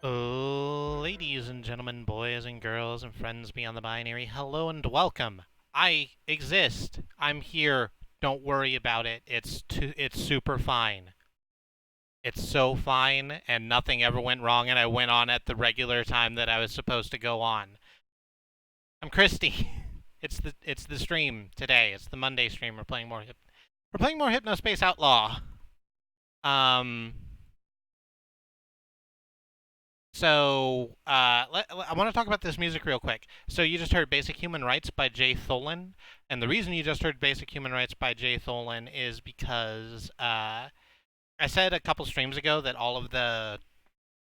Ladies and gentlemen, boys and girls, and friends beyond the binary, hello and welcome. I exist. I'm here. Don't worry about it. It's super fine. It's so fine, and nothing ever went wrong, and I went on at the regular time that I was supposed to go on. I'm Kristie. It's the stream today. It's the Monday stream. We're playing more Hypnospace Outlaw. Um, I want to talk about this music real quick. So you just heard Basic Human Rights by Jay Tholen, and the reason you just heard Basic Human Rights by Jay Tholen is because I said a couple streams ago that all of the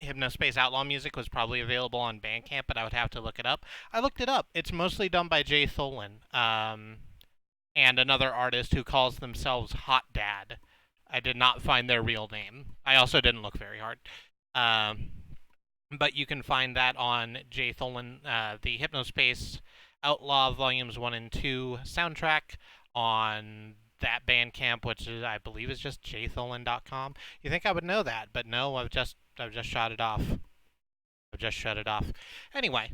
Hypnospace Outlaw music was probably available on Bandcamp, but I would have to look it up. I looked it up. It's mostly done by Jay Tholen, and another artist who calls themselves Hot Dad. I did not find their real name. I also didn't look very hard. Um, but you can find that on Jay Tholen, the Hypnospace Outlaw Volumes 1 and 2 soundtrack on that Bandcamp, which is, I believe is just jtholen.com. You think I would know that, but no, I've just shot it off. I've just shut it off. Anyway,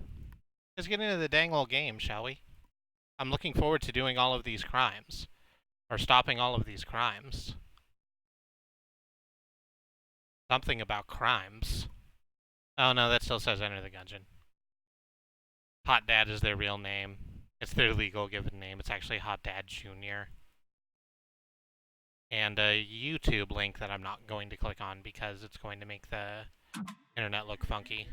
let's get into the dang old game, shall we? I'm looking forward to doing all of these crimes. Or stopping all of these crimes. Something about crimes. Oh no, that still says enter the dungeon. Hot Dad is their real name. It's their legal given name. It's actually Hot Dad Jr. And a YouTube link that I'm not going to click on because it's going to make the internet look funky.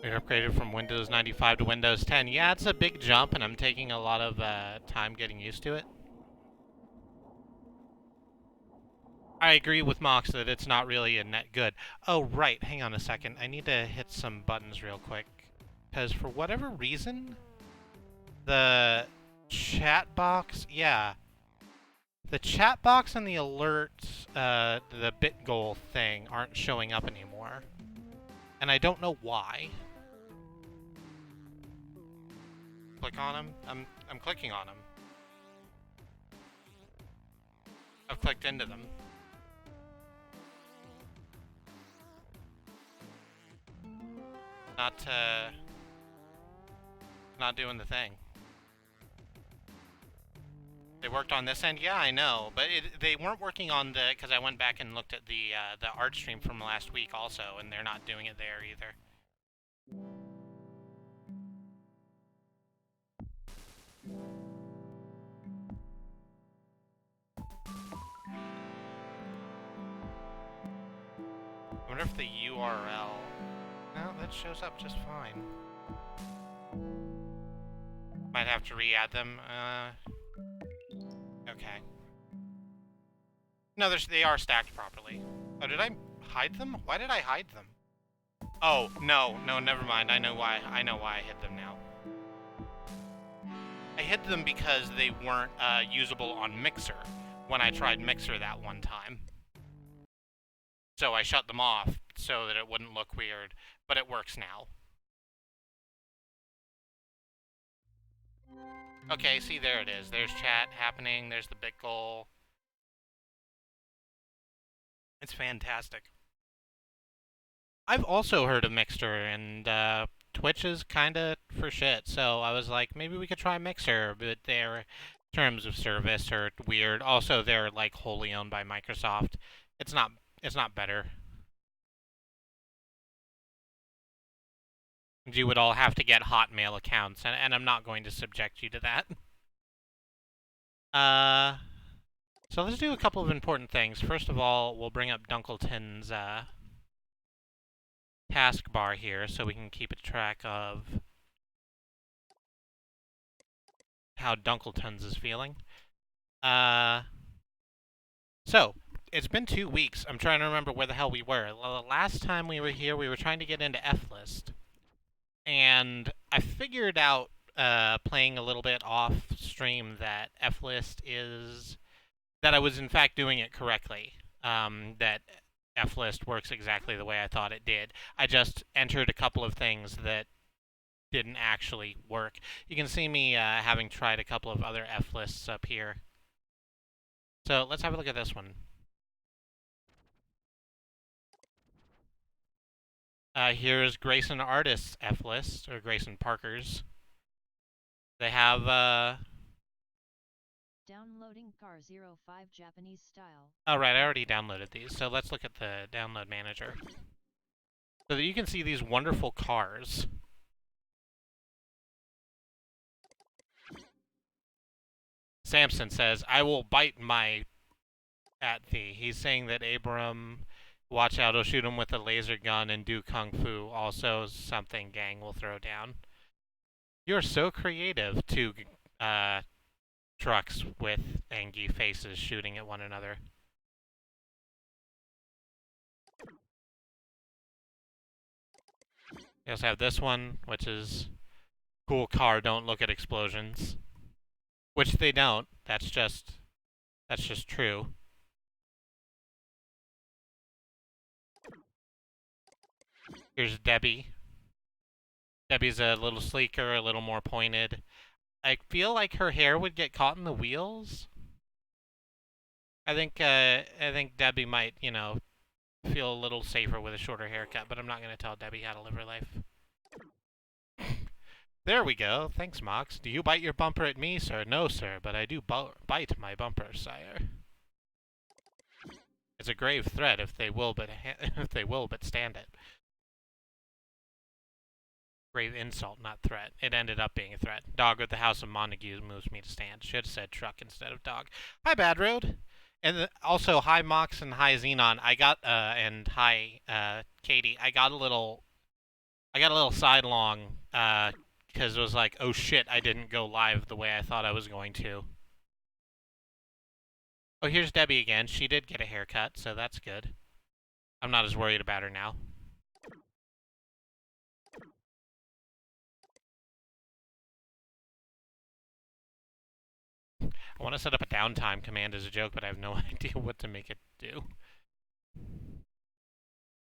We upgraded from Windows 95 to Windows 10. Yeah, it's a big jump, and I'm taking a lot of time getting used to it. I agree with Mox that it's not really a net good. Oh, right. Hang on a second. I need to hit some buttons real quick. Because for whatever reason, the chat box, yeah. The chat box and the alerts, the bit goal thing aren't showing up anymore. And I don't know why. Click on them. I'm clicking on them. I've clicked into them. Not doing the thing. They worked on this end, yeah, I know, but they weren't working on the, because I went back and looked at the art stream from last week also, and they're not doing it there either. I wonder if the URL... No, that shows up just fine. Might have to re-add them. Okay. No, they are stacked properly. Oh, did I hide them? Why did I hide them? Oh, no, never mind. I know why I hid them now. I hid them because they weren't usable on Mixer when I tried Mixer that one time. So I shut them off so that it wouldn't look weird, but it works now. Okay, see, there it is. There's chat happening. There's the big goal. It's fantastic. I've also heard of Mixer, and Twitch is kind of for shit. So I was like, maybe we could try Mixer, but their terms of service are weird. Also, they're like wholly owned by Microsoft. It's not better. You would all have to get Hotmail accounts, and I'm not going to subject you to that. So let's do a couple of important things. First of all, we'll bring up Dunkleton's taskbar here so we can keep a track of how Dunkleton's is feeling. So, it's been 2 weeks. I'm trying to remember where the hell we were. The last time we were here, we were trying to get into F-List. And I figured out playing a little bit off stream that F-list is that I was in fact doing it correctly. That F-list works exactly the way I thought it did. I just entered a couple of things that didn't actually work. You can see me having tried a couple of other F-lists up here. So let's have a look at this one. Here's Grayson Artist's F-list, or Grayson Parker's. They have downloading car 05 Japanese style. Oh right, I already downloaded these. So let's look at the download manager. So that you can see these wonderful cars. Samson says, I will bite my at thee. He's saying that Abram, watch out, he'll shoot him with a laser gun and do kung fu. Also something gang will throw down. You're so creative. Two trucks with angry faces shooting at one another. You also have this one, which is cool car, don't look at explosions. Which they don't. That's just true. Here's Debbie. Debbie's a little sleeker, a little more pointed. I feel like her hair would get caught in the wheels. I think Debbie might, you know, feel a little safer with a shorter haircut, but I'm not gonna tell Debbie how to live her life. There we go. Thanks, Mox. Do you bite your bumper at me, sir? No, sir, but I do bite my bumper, sire. It's a grave threat if they will but stand it. Grave insult, not threat. It ended up being a threat. Dog with the House of Montague moves me to stand. Should have said truck instead of dog. Hi, Bad Road. And also, hi, Mox, and hi, Xenon. I got, and hi, Katie. I got a little sidelong, because it was like, oh shit, I didn't go live the way I thought I was going to. Oh, here's Debbie again. She did get a haircut, so that's good. I'm not as worried about her now. I want to set up a downtime command as a joke, but I have no idea what to make it do.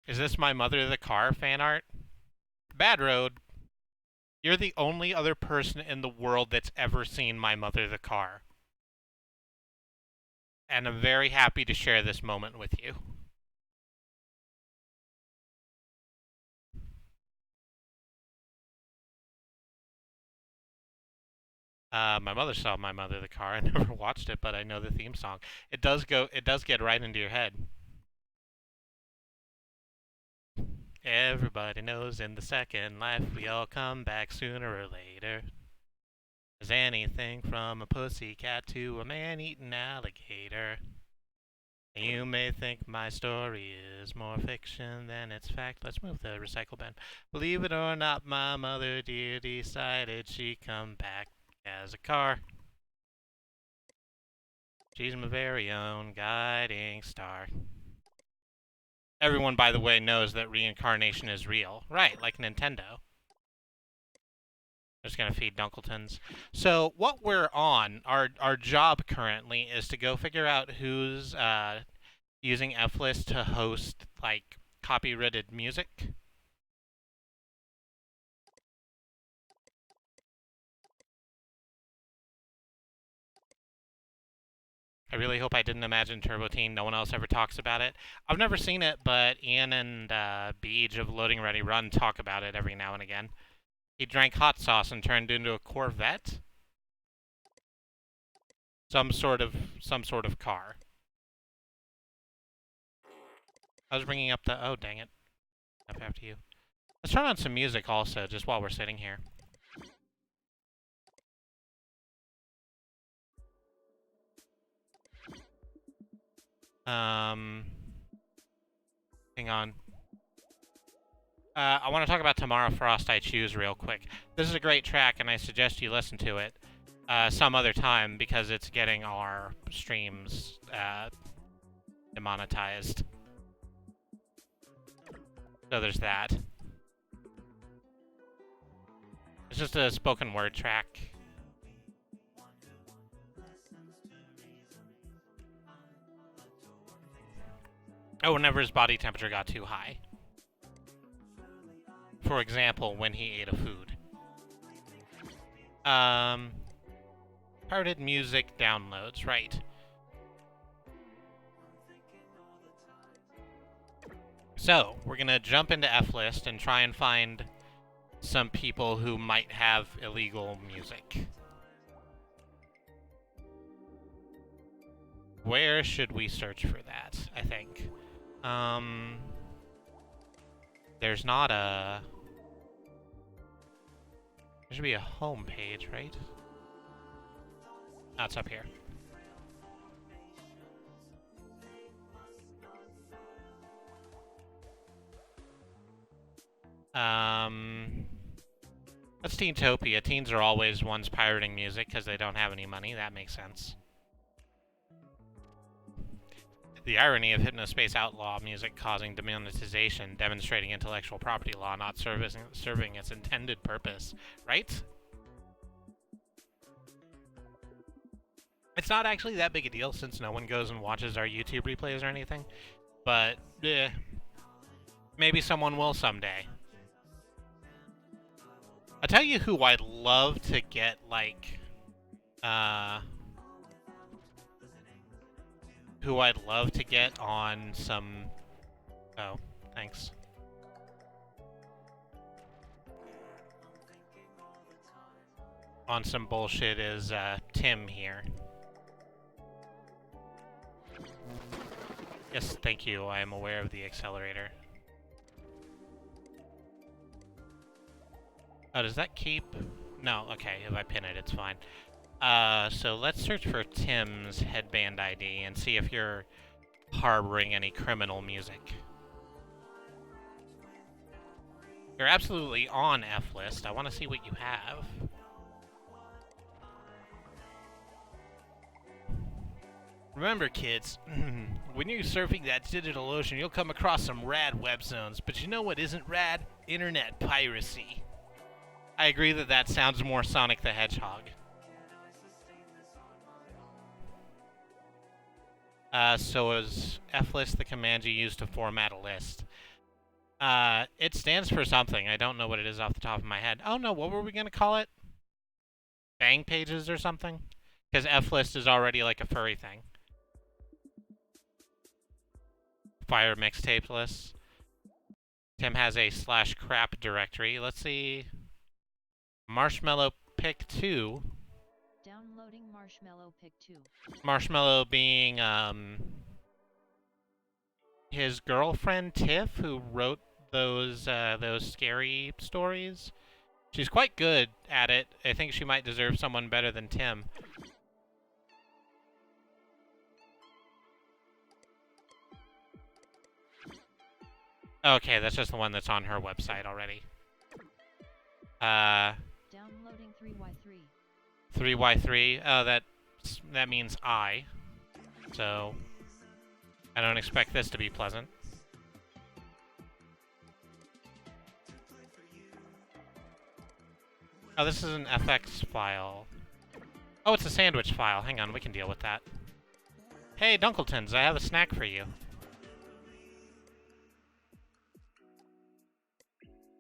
Is this my Mother the Car fan art? Bad Road. You're the only other person in the world that's ever seen my Mother the Car. And I'm very happy to share this moment with you. My mother saw my Mother the Car. I never watched it, but I know the theme song. It does get right into your head. Everybody knows in the second life we all come back sooner or later. There's anything from a pussycat to a man-eating alligator. You may think my story is more fiction than it's fact. Let's move the recycle bin. Believe it or not, my mother dear decided she'd come back as a car. She's my very own guiding star. Everyone, by the way, knows that reincarnation is real. Right, like Nintendo. Just gonna feed Dunkletons. So what we're on, our job currently is to go figure out who's using F-list to host like copyrighted music. I really hope I didn't imagine Turbo Teen. No one else ever talks about it. I've never seen it, but Ian and Beej of Loading Ready Run talk about it every now and again. He drank hot sauce and turned into a Corvette. Some sort of car. I was bringing up the... Oh, dang it. Up after you. Let's turn on some music also, just while we're sitting here. Hang on. I want to talk about Tomorrow Frost I Choose real quick. This is a great track, and I suggest you listen to it some other time, because it's getting our streams demonetized. So there's that. It's just a spoken word track. Oh, whenever his body temperature got too high. For example, when he ate a food. Pirated music downloads, right. So, we're gonna jump into F-List and try and find some people who might have illegal music. Where should we search for that, I think? There's not a... There should be a home page, right? Oh, it's up here. That's Teentopia. Teens are always ones pirating music because they don't have any money. That makes sense. The irony of Hypnospace Outlaw music causing demonetization, demonstrating intellectual property law not serving its intended purpose, right? It's not actually that big a deal since no one goes and watches our YouTube replays or anything, but maybe someone will someday. I'll tell you who I'd love to get, like, who I'd love to get on some... Oh, thanks. On some bullshit is, Tim here. Yes, thank you. I am aware of the accelerator. Oh, does that keep... No, okay, if I pin it, it's fine. So let's search for Tim's headband ID and see if you're harboring any criminal music. You're absolutely on F-List. I want to see what you have. Remember, kids, when you're surfing that digital ocean, you'll come across some rad web zones. But you know what isn't rad? Internet piracy. I agree that that sounds more Sonic the Hedgehog. So is F-List the command you use to format a list? It stands for something. I don't know what it is off the top of my head. Oh no, what were we going to call it? Bang pages or something? Because F-List is already like a furry thing. Fire mixtape list. Tim has a /crap directory. Let's see. Marshmallow Pick 2. Downloading Marshmallow Pick 2. Marshmallow being, his girlfriend Tiff, who wrote those scary stories. She's quite good at it. I think she might deserve someone better than Tim. Okay, that's just the one that's on her website already. Downloading 3y3. 3y3. Oh, that means I. So I don't expect this to be pleasant. Oh, this is an FX file. Oh, it's a sandwich file. Hang on, we can deal with that. Hey, Dunkletons, I have a snack for you.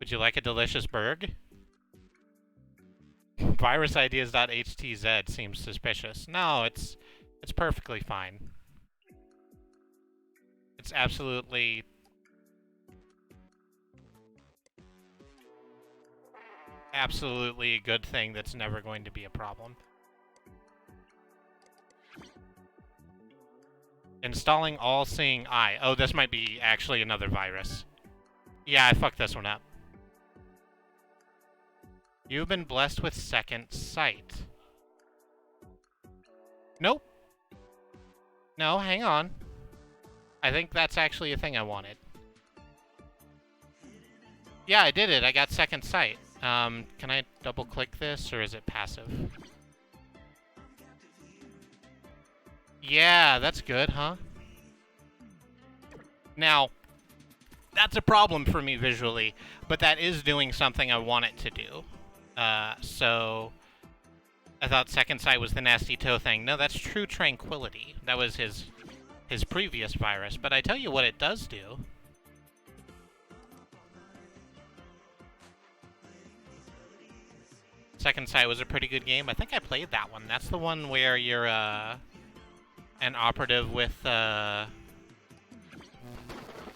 Would you like a delicious burg? Virusideas.htz seems suspicious. No, it's perfectly fine. It's absolutely a good thing that's never going to be a problem. Installing All-Seeing Eye. Oh, this might be actually another virus. Yeah, I fucked this one up. You've been blessed with second sight. Nope. No, hang on. I think that's actually a thing I wanted. Yeah, I did it. I got second sight. Can I double-click this, or is it passive? Yeah, that's good, huh? Now, that's a problem for me visually, but that is doing something I want it to do. So I thought Second Sight was the nasty toe thing. No, that's True Tranquility. That was his previous virus. But I tell you what it does do. Second Sight was a pretty good game. I think I played that one. That's the one where you're an operative with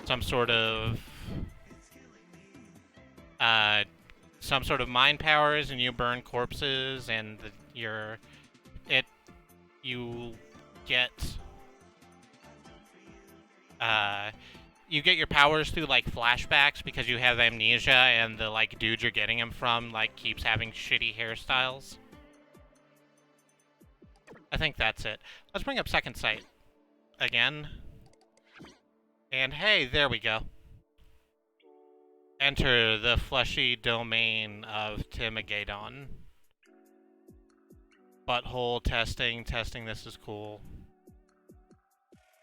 some sort of mind powers, and you burn corpses, and you get you get your powers through like flashbacks because you have amnesia, and the like dude you're getting them from like keeps having shitty hairstyles. I think that's it. Let's bring up Second Sight again. And hey, there we go. Enter the fleshy domain of Timigadon. Butthole testing, this is cool.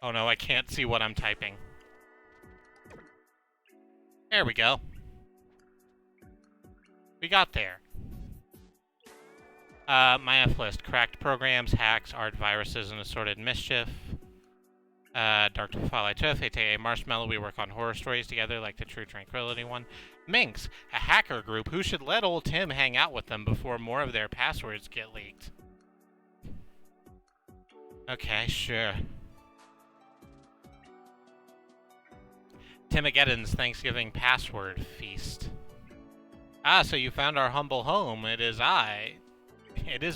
Oh no, I can't see what I'm typing. There we go. We got there. My F list: cracked programs, hacks, art, viruses, and assorted mischief. Dark Twilight Tooth, aka Marshmallow, we work on horror stories together like the True Tranquility one. Minx, a hacker group who should let old Tim hang out with them before more of their passwords get leaked. Okay, sure. Timigeddon's Thanksgiving Password Feast. Ah, so you found our humble home. It is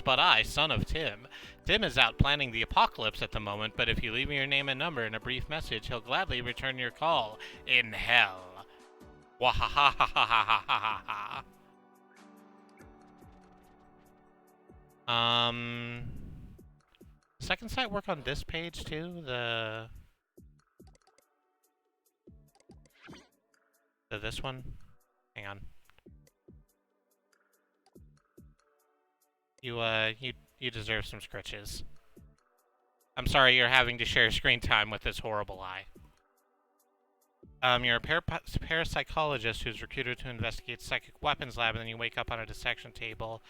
but I, son of Tim. Tim is out planning the apocalypse at the moment, but if you leave me your name and number in a brief message, he'll gladly return your call in hell. Wahahahahahaha. Second Sight work on this page too? This one? Hang on. You deserve some scritches. I'm sorry you're having to share screen time with this horrible eye. You're a parapsychologist who's recruited to investigate psychic weapons lab, and then you wake up on a dissection table.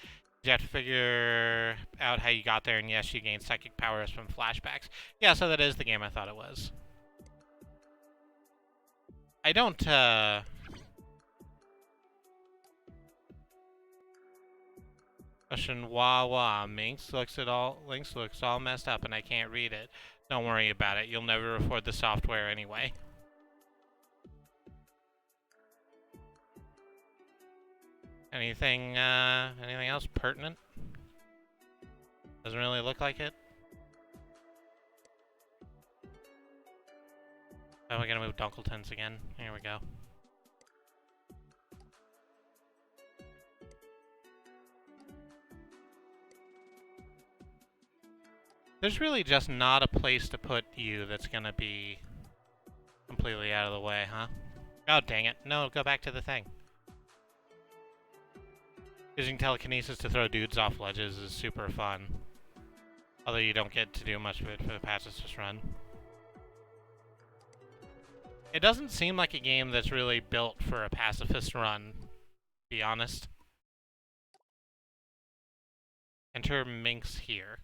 You have to figure out how you got there, and yes, you gain psychic powers from flashbacks. Yeah, so that is the game I thought it was. I don't, Question wah. Links looks all messed up and I can't read it. Don't worry about it. You'll never afford the software anyway. Anything else pertinent? Doesn't really look like it. Oh, we're gonna move Dunkleton's again. Here we go. There's really just not a place to put you that's gonna be completely out of the way, huh? Oh, dang it. No, go back to the thing. Using telekinesis to throw dudes off ledges is super fun. Although you don't get to do much of it for the pacifist run. It doesn't seem like a game that's really built for a pacifist run, to be honest. Enter Minx here.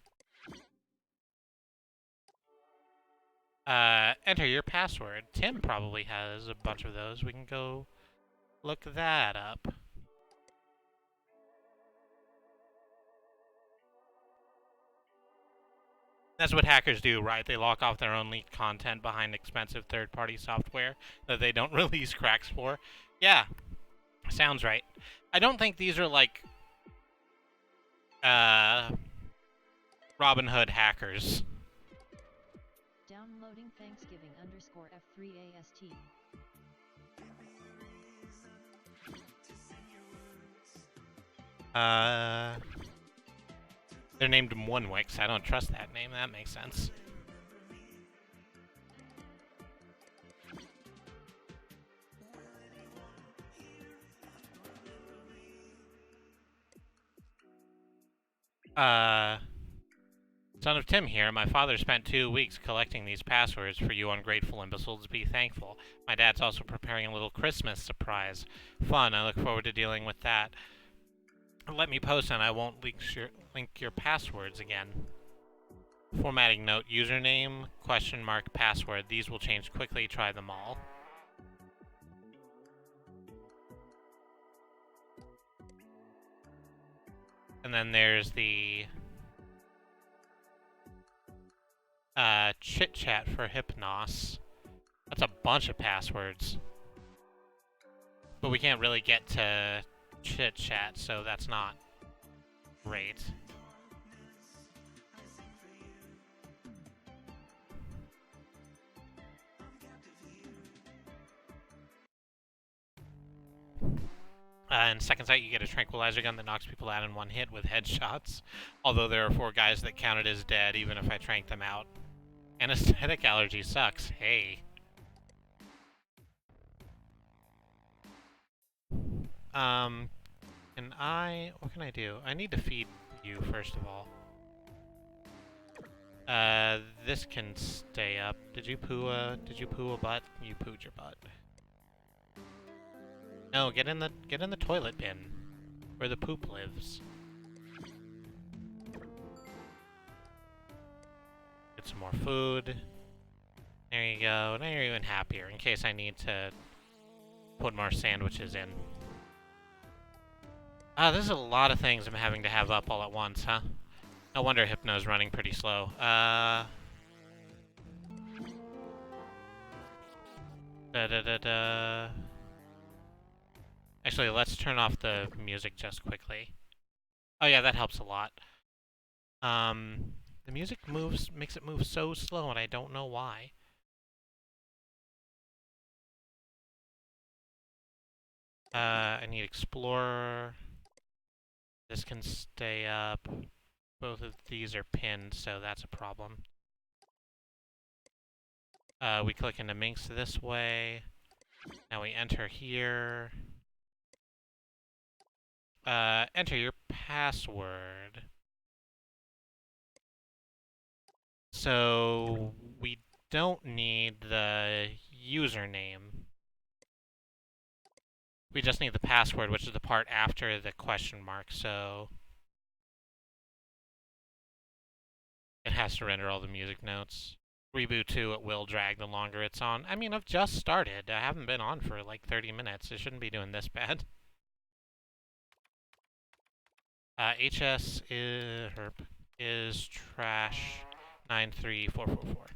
Enter your password. Tim probably has a bunch of those. We can go look that up. That's what hackers do, right? They lock off their own leaked content behind expensive third-party software that they don't release cracks for. Yeah, sounds right. I don't think these are like Robin Hood hackers. Downloading Thanksgiving _F3AST. They're named Monwix. I don't trust that name. That makes sense. Son of Tim here. My father spent 2 weeks collecting these passwords for you ungrateful imbeciles. Be thankful. My dad's also preparing a little Christmas surprise. Fun. I look forward to dealing with that. Let me post and I won't link your passwords again. Formatting note, username, question mark, password. These will change quickly. Try them all. And then there's the chit chat for Hypnos. That's a bunch of passwords. But we can't really get to chit chat, so that's not great. In second sight, you get a tranquilizer gun that knocks people out in one hit with headshots. Although there are 4 guys that counted as dead, even if I trank them out. Anesthetic allergy sucks. Hey. What can I do? I need to feed you, first of all. This can stay up. Did you poo a butt? You pooed your butt. No, get in the toilet bin, where the poop lives. Get some more food. There you go. Now you're even happier, in case I need to put more sandwiches in. This is a lot of things I'm having to have up all at once, huh? No wonder Hypno's running pretty slow. Actually, let's turn off the music just quickly. Oh yeah, that helps a lot. The music makes it move so slow, and I don't know why. I need Explorer. This can stay up. Both of these are pinned, so that's a problem. We click into Minx this way. Now we enter here. Enter your password. So we don't need the username. We just need the password, which is the part after the question mark, so it has to render all the music notes. Reboot 2, it will drag the longer it's on. I mean, I've just started. I haven't been on for like 30 minutes. It shouldn't be doing this bad. HS is trash 93444.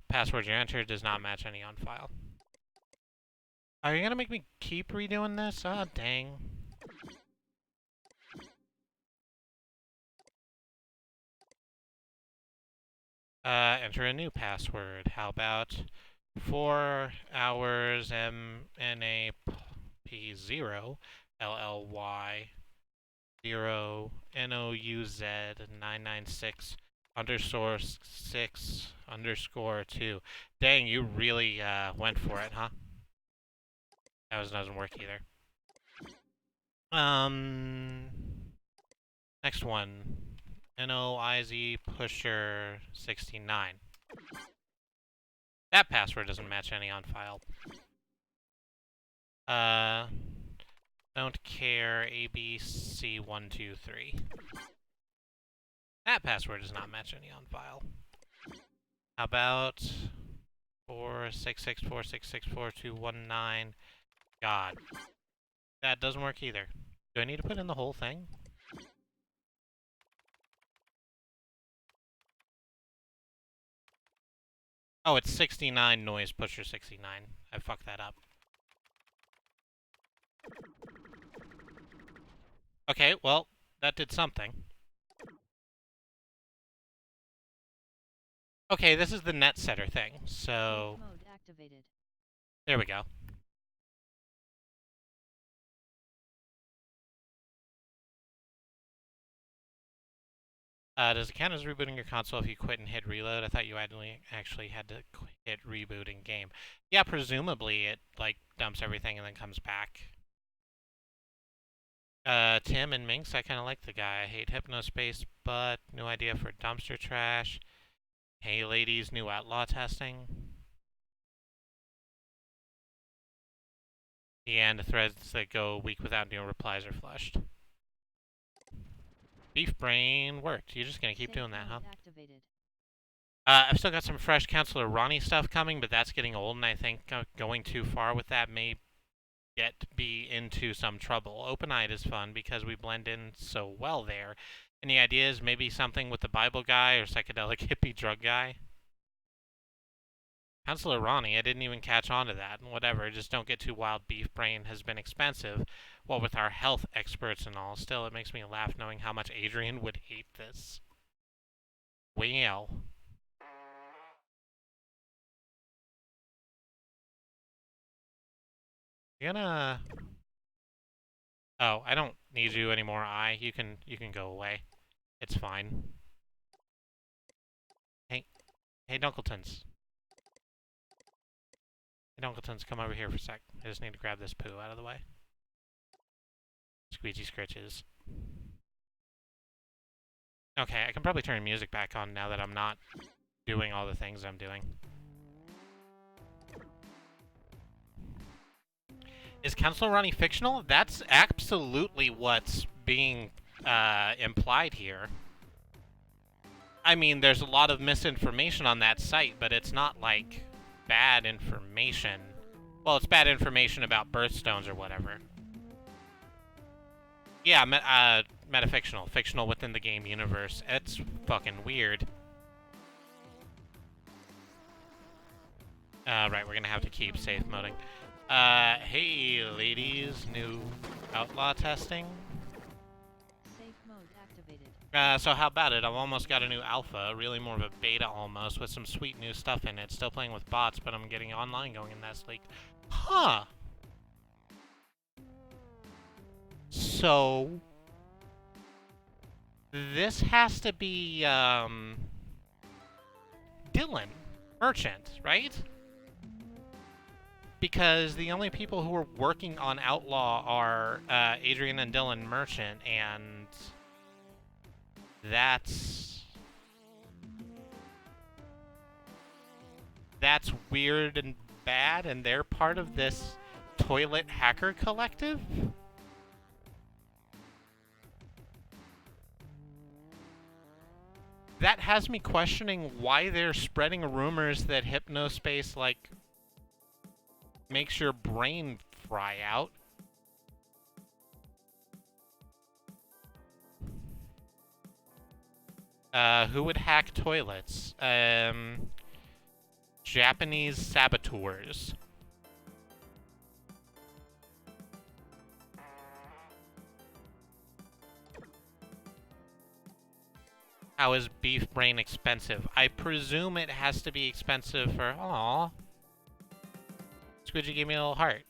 Password you entered does not match any on file. Are you gonna make me keep redoing this? Ah, dang. Enter a new password. How about 4 hours MNAP0 LLY 0 NOUZ 996 underscore 6 underscore 2. Dang, you really went for it, huh? That doesn't work either. Next one. NOIZ pusher 69. That password doesn't match any on file. Don't care ABC123. That password does not match any on file. How about 46646642219? God. That doesn't work either. Do I need to put in the whole thing? Oh, it's 69 noise pusher 69. I fucked that up. Okay, well, that did something. Okay, this is the net setter thing, so... Mode activated. There we go. Does it count as rebooting your console if you quit and hit reload? I thought you actually had to hit reboot in game. Yeah, presumably it, like, dumps everything and then comes back. Tim and Minx, I kind of like the guy. I hate Hypnospace, but new idea for dumpster trash. Hey ladies, new Outlaw testing. And threads that go a week without new replies are flushed. Beef brain worked. You're just gonna keep doing that, huh? Activated. I've still got some fresh Counselor Ronnie stuff coming, but that's getting old, and I think going too far with that may be into some trouble. Open-eyed is fun because we blend in so well there. Any ideas? Maybe something with the Bible guy or psychedelic hippie drug guy? Counselor Ronnie, I didn't even catch on to that. Whatever, just don't get too wild. Beef brain has been expensive. Well, with our health experts and all, still, it makes me laugh knowing how much Adrian would hate this. Well. You gonna... Oh, I don't need you anymore, You can go away. It's fine. Hey, hey, Dunkletons. Hey, Dunkletons, come over here for a sec. I just need to grab this poo out of the way. Squeegee scritches. Okay, I can probably turn music back on now that I'm not doing all the things I'm doing. Is Counselor Ronnie fictional? That's absolutely what's being implied here. I mean, there's a lot of misinformation on that site, but it's not like bad information. Well, it's bad information about birthstones or whatever. Yeah, metafictional. Fictional within the game universe. It's fucking weird. Right, we're gonna have to keep safe moding. Hey ladies, new Outlaw testing. Safe mode activated. So how about it? I've almost got a new alpha, really more of a beta almost, with some sweet new stuff in it. Still playing with bots, but I'm getting online going in that league. Huh. So this has to be Dylan Merchant, right? Because the only people who are working on Outlaw are Adrian and Dylan Merchant, and that's weird and bad, and they're part of this toilet hacker collective? That has me questioning why they're spreading rumors that Hypnospace, like, makes your brain fry out. Who would hack toilets? Japanese saboteurs. How is beef brain expensive? I presume it has to be expensive for... Aww. Squidgy gave me a little heart.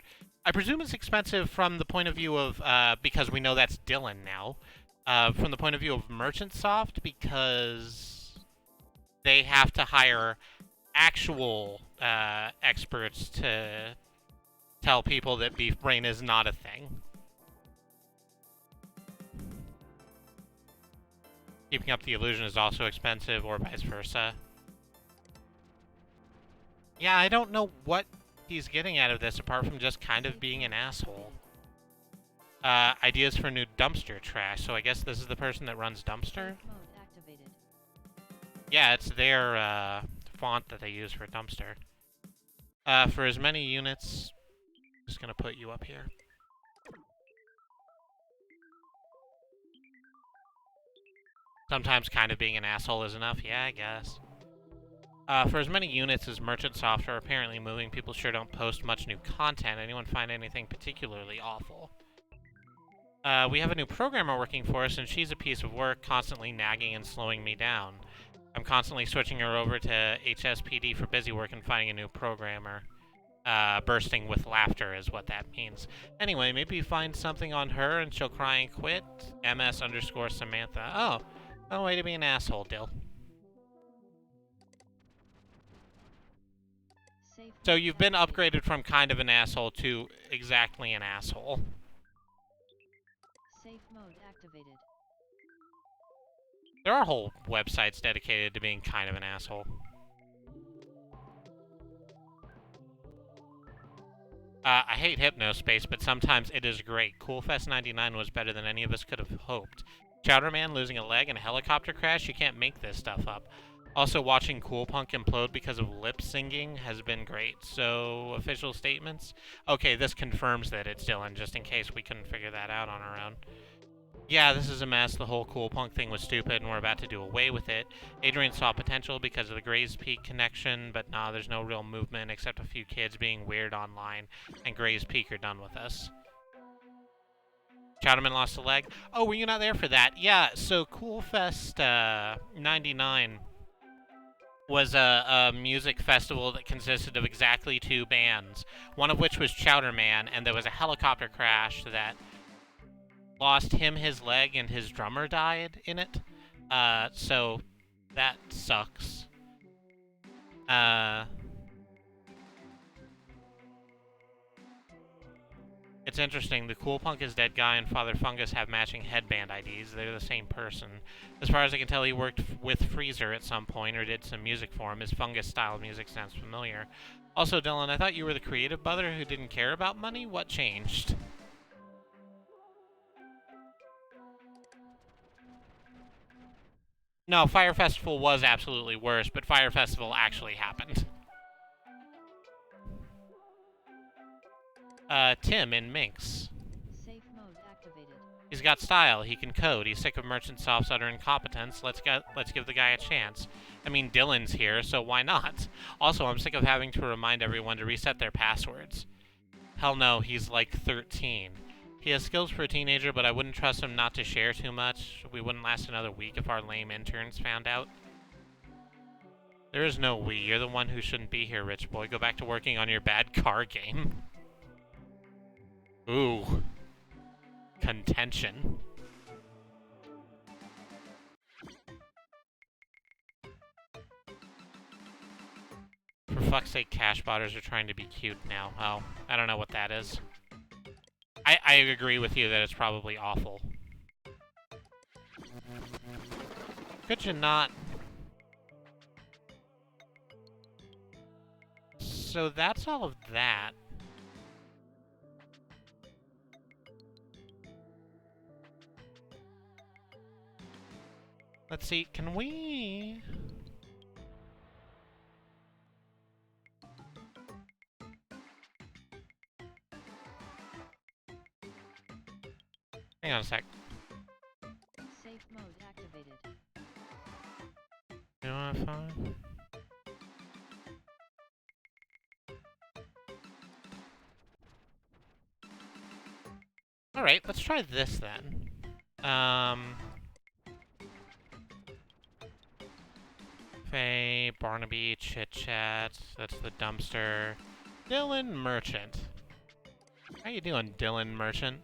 I presume it's expensive from the point of view of... because we know that's Dylan now. From the point of view of Merchant Soft, because they have to hire actual experts to tell people that beef brain is not a thing. Keeping up the illusion is also expensive, or vice versa. Yeah, I don't know what he's getting out of this, apart from just kind of being an asshole. Ideas for new dumpster trash, so I guess this is the person that runs dumpster? Mode activated. Yeah, it's their font that they use for dumpster. For as many units, I'm just gonna put you up here. Sometimes kind of being an asshole is enough, yeah, I guess. For as many units as Merchant Soft are apparently moving, people sure don't post much new content. Anyone find anything particularly awful? We have a new programmer working for us, and she's a piece of work, constantly nagging and slowing me down. I'm constantly switching her over to HSPD for busy work and finding a new programmer. Bursting with laughter is what that means. Anyway, maybe find something on her and she'll cry and quit. MS_Samantha. Oh, no way to be an asshole, Dill. Safe So mode you've been activated. upgraded from kind of an asshole to exactly an asshole. Safe mode activated. There are whole websites dedicated to being kind of an asshole. I hate Hypnospace, but sometimes it is great. Coolfest 99 was better than any of us could have hoped. Chowderman losing a leg in a helicopter crash, you can't make this stuff up. Also, watching Cool Punk implode because of lip syncing has been great. So, official statements? Okay, this confirms that it's Dylan, just in case we couldn't figure that out on our own. Yeah, this is a mess. The whole Cool Punk thing was stupid, and we're about to do away with it. Adrian saw potential because of the Gray's Peak connection, but nah, there's no real movement except a few kids being weird online, and Gray's Peak are done with us. Chowderman lost a leg. Oh, were you not there for that? Yeah, so Coolfest 99 was a music festival that consisted of exactly 2 bands, one of which was Chowderman, and there was a helicopter crash that lost him his leg and his drummer died in it. So that sucks. It's interesting. The Cool Punk is Dead Guy and Father Fungus have matching headband IDs. They're the same person. As far as I can tell, he worked with Freezer at some point or did some music for him. His Fungus-style music sounds familiar. Also, Dylan, I thought you were the creative brother who didn't care about money. What changed? No, Fire Festival was absolutely worse, but Fire Festival actually happened. Tim in Minx. Safe mode activated. He's got style. He can code. He's sick of Merchant Soft's utter incompetence. Let's give the guy a chance. I mean, Dylan's here, so why not? Also, I'm sick of having to remind everyone to reset their passwords. Hell no, he's like 13. He has skills for a teenager, but I wouldn't trust him not to share too much. We wouldn't last another week if our lame interns found out. There is no we. You're the one who shouldn't be here, rich boy. Go back to working on your bad car game. Ooh. Contention. For fuck's sake, cash botters are trying to be cute now. Oh, I don't know what that is. I agree with you that it's probably awful. Could you not? So that's all of that. Let's see, can we... Hang on a sec. Safe mode activated. You wanna find? Alright, let's try this then. Faye, Barnaby, Chit Chat, that's the dumpster. Dylan Merchant. How you doing, Dylan Merchant?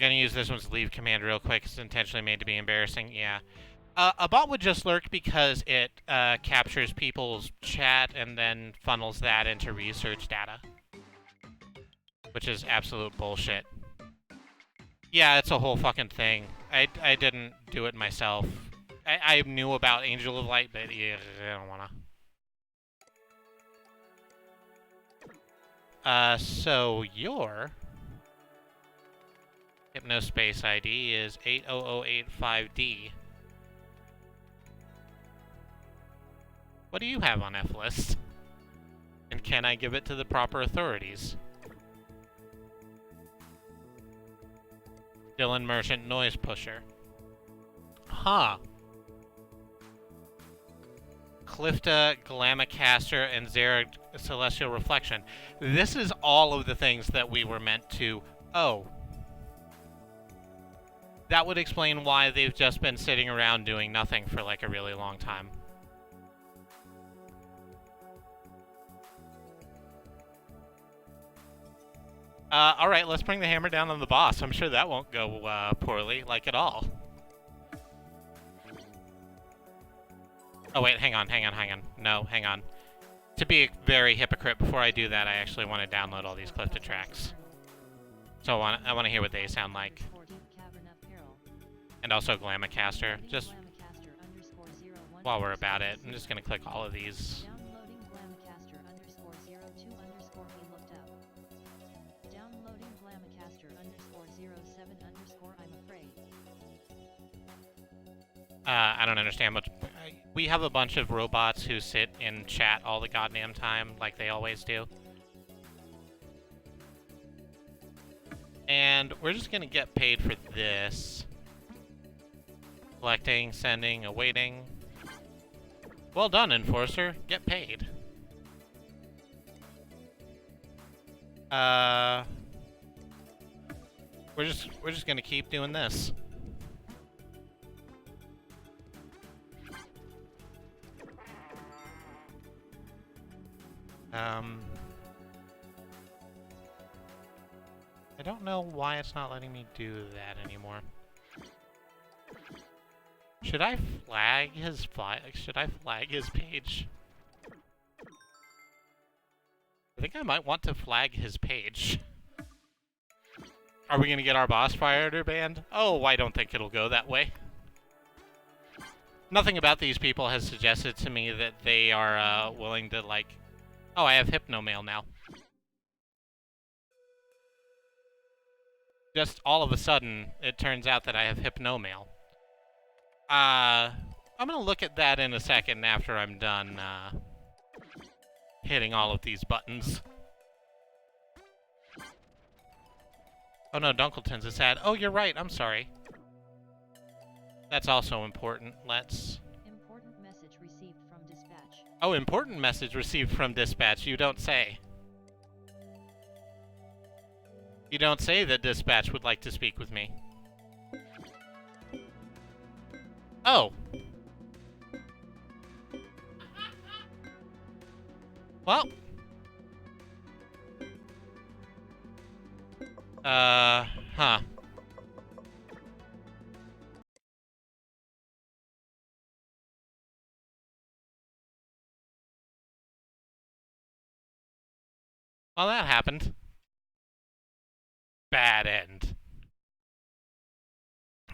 Gonna use this one's leave command real quick. It's intentionally made to be embarrassing. Yeah. A bot would just lurk because it captures people's chat and then funnels that into research data. Which is absolute bullshit. Yeah, it's a whole fucking thing. I didn't do it myself. I knew about Angel of Light, but yeah, I don't wanna. So your Hypnospace ID is 80085D. What do you have on F-List? And can I give it to the proper authorities? Dylan Merchant Noise Pusher. Huh. Clifta, Glamicaster, and Zera Celestial Reflection. This is all of the things that we were meant to... Oh. That would explain why they've just been sitting around doing nothing for like a really long time. Alright, let's bring the hammer down on the boss. I'm sure that won't go poorly, like at all. Oh wait, hang on. No, hang on. To be a very hypocrite, before I do that, I actually want to download all these Clifton tracks. So I want to hear what they sound like. And also Glamicaster. Just while we're about it, I'm just gonna click all of these. Downloading Glamicaster _02 he looked up. Downloading Glamicaster _07 I'm afraid. I don't understand much. We have a bunch of robots who sit in chat all the goddamn time, like they always do. And we're just gonna get paid for this. Collecting, sending, awaiting. Well done, Enforcer. Get paid. We're just gonna keep doing this. I don't know why it's not letting me do that anymore. Should I flag his page? I think I might want to flag his page. Are we gonna get our boss fired or banned? Oh, I don't think it'll go that way. Nothing about these people has suggested to me that they are willing to, like... Oh, I have Hypnomail now. Just all of a sudden, it turns out that I have Hypnomail. I'm gonna look at that in a second after I'm done hitting all of these buttons. Oh no, Dunkleton's is sad. Oh, you're right, I'm sorry. That's also important. Let's... Important message received from dispatch. Oh, important message received from dispatch, you don't say. You don't say that dispatch would like to speak with me. Oh. Well. Huh. Well, that happened. Bad end.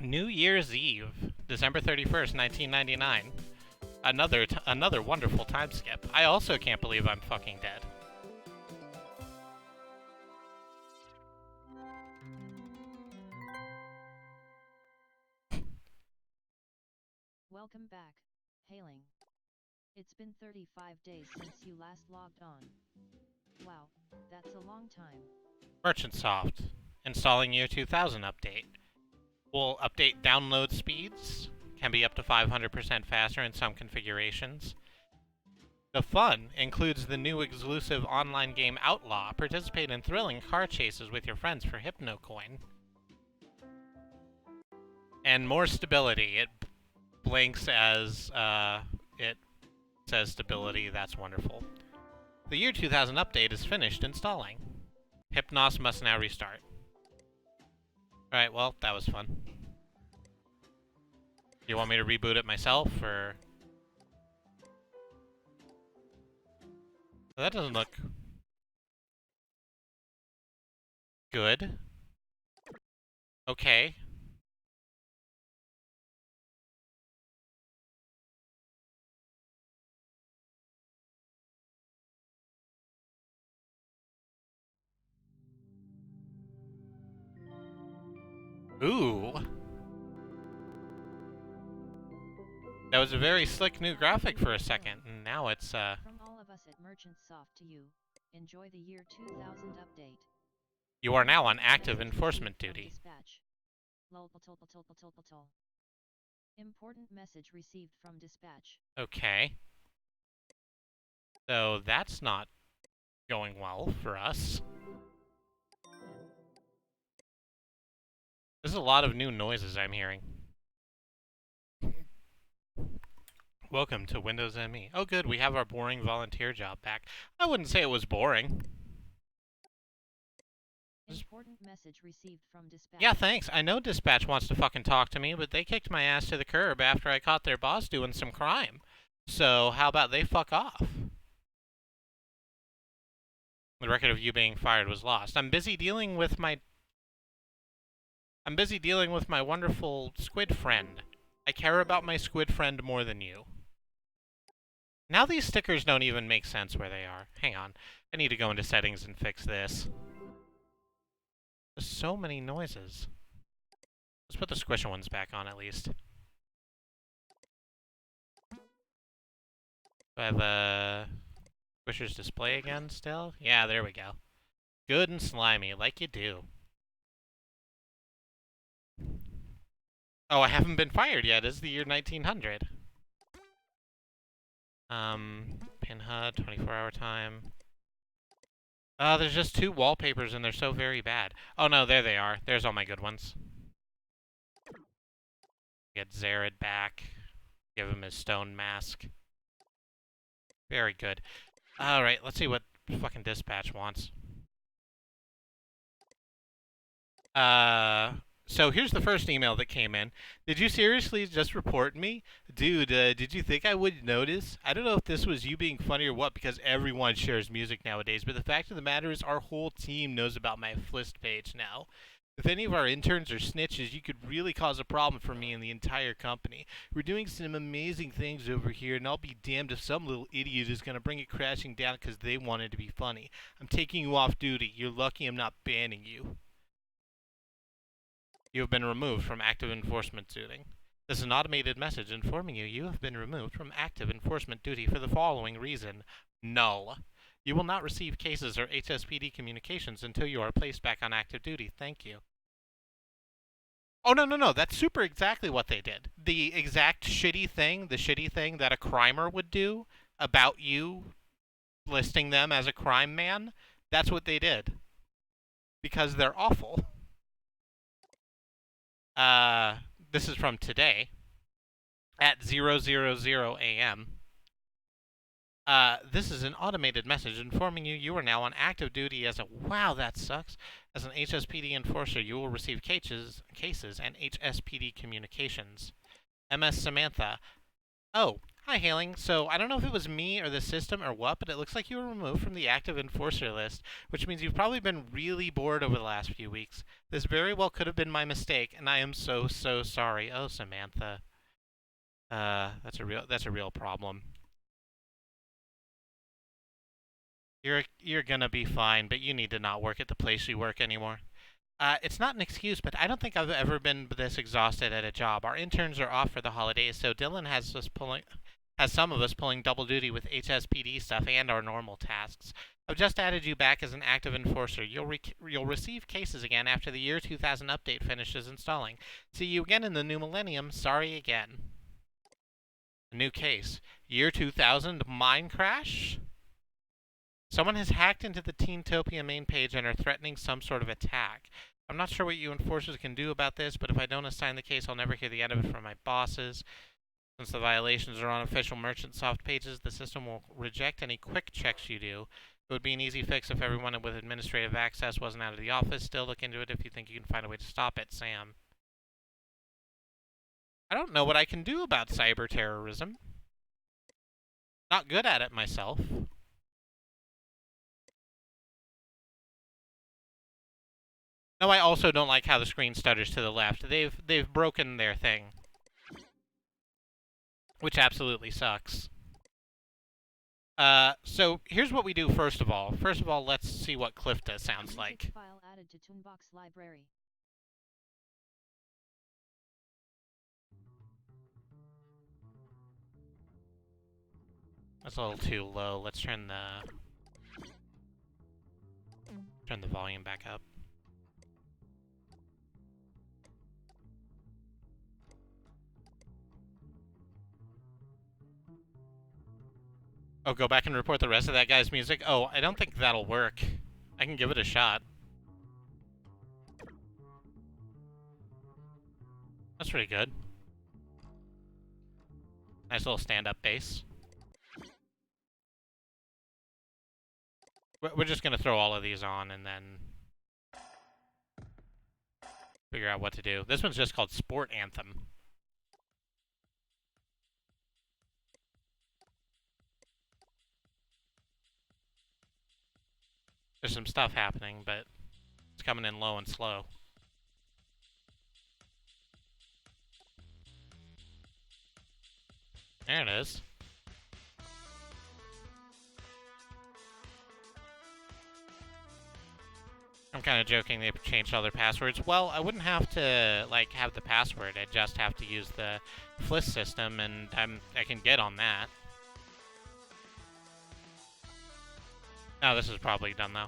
New Year's Eve, December 31st, 1999. Another wonderful time skip. I also can't believe I'm fucking dead. Welcome back, Hailing. It's been 35 days since you last logged on. Wow, that's a long time. Merchant Soft. Installing Year 2000 update. Will update download speeds. Can be up to 500% faster in some configurations. The fun includes the new exclusive online game Outlaw. Participate in thrilling car chases with your friends for HypnoCoin. And more stability. It blinks as it says stability. That's wonderful. The Year 2000 update is finished installing. Hypnos must now restart. Alright, well, that was fun. You want me to reboot it myself, or... That doesn't look... good. Okay. Ooh. That was a very slick new graphic for a second, and now it's, From all of us at Merchant Soft to you, enjoy the Year 2000 update. You are now on active enforcement duty. Dispatch. Important message received from dispatch. Okay. So that's not going well for us. There's a lot of new noises I'm hearing. Welcome to Windows ME. Oh good, we have our boring volunteer job back. I wouldn't say it was boring. Important message received from dispatch. Yeah, thanks. I know dispatch wants to fucking talk to me, but they kicked my ass to the curb after I caught their boss doing some crime. So how about they fuck off? The record of you being fired was lost. I'm busy dealing with my... I'm busy dealing with my wonderful squid friend. I care about my squid friend more than you. Now these stickers don't even make sense where they are. Hang on. I need to go into settings and fix this. There's so many noises. Let's put the squishy ones back on at least. Do I have a squisher's display again still? Yeah, there we go. Good and slimy, like you do. Oh, I haven't been fired yet. It's the year 1900. Pin HUD, 24-hour time. There's just 2 wallpapers and they're so very bad. Oh no, there they are. There's all my good ones. Get Zared back. Give him his stone mask. Very good. Alright, let's see what fucking dispatch wants. So here's the first email that came in. Did you seriously just report me? Dude, did you think I would notice? I don't know if this was you being funny or what, because everyone shares music nowadays, but the fact of the matter is our whole team knows about my Flist page now. If any of our interns are snitches, you could really cause a problem for me and the entire company. We're doing some amazing things over here, and I'll be damned if some little idiot is going to bring it crashing down because they wanted to be funny. I'm taking you off duty. You're lucky I'm not banning you. You have been removed from active enforcement duty. This is an automated message informing you have been removed from active enforcement duty for the following reason. Null. You will not receive cases or HSPD communications until you are placed back on active duty. Thank you. Oh, no. That's super exactly what they did. The exact shitty thing that a crimer would do about you listing them as a crime man, that's what they did. Because they're awful. This is from today at 000 a.m. This is an automated message informing you are now on active duty as a... Wow, that sucks. As an HSPD enforcer, you will receive cases and HSPD communications. MS Samantha. Oh, hi, Hailing. So, I don't know if it was me or the system or what, but it looks like you were removed from the active enforcer list, which means you've probably been really bored over the last few weeks. This very well could have been my mistake, and I am so sorry. Oh, Samantha. That's a real problem. You're gonna be fine, but you need to not work at the place you work anymore. It's not an excuse, but I don't think I've ever been this exhausted at a job. Our interns are off for the holidays, so Dylan has some of us pulling double duty with HSPD stuff and our normal tasks. I've just added you back as an active enforcer. You'll receive cases again after the year 2000 update finishes installing. See you again in the new millennium. Sorry again. A new case. Year 2000 mine crash? Someone has hacked into the Teentopia main page and are threatening some sort of attack. I'm not sure what you enforcers can do about this, but if I don't assign the case, I'll never hear the end of it from my bosses. Since the violations are on official merchant soft pages, the system will reject any quick checks you do. It would be an easy fix if everyone with administrative access wasn't out of the office. Still, look into it if you think you can find a way to stop it, Sam. I don't know what I can do about cyber terrorism. Not good at it myself. No, I also don't like how the screen stutters to the left. They've broken their thing, which absolutely sucks. So here's what we do first of all. First of all, let's see what Clifta sounds like. File added to Toonbox library. That's a little too low. Let's turn the volume back up. Oh, go back and report the rest of that guy's music? Oh, I don't think that'll work. I can give it a shot. That's pretty good. Nice little stand-up bass. We're just gonna throw all of these on and then figure out what to do. This one's just called Sport Anthem. There's some stuff happening, but it's coming in low and slow. There it is. I'm kind of joking they changed all their passwords. Well, I wouldn't have to, like, have the password. I'd just have to use the FLIS system, and I can get on that. Oh, this is probably done, though.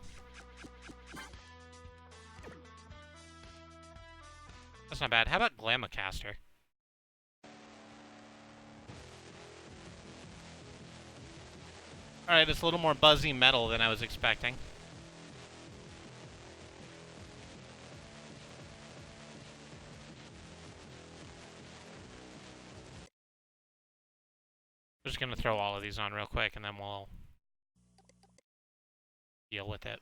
That's not bad. How about Glamicaster? Alright, it's a little more buzzy metal than I was expecting. I'm just gonna throw all of these on real quick, and then we'll deal with it.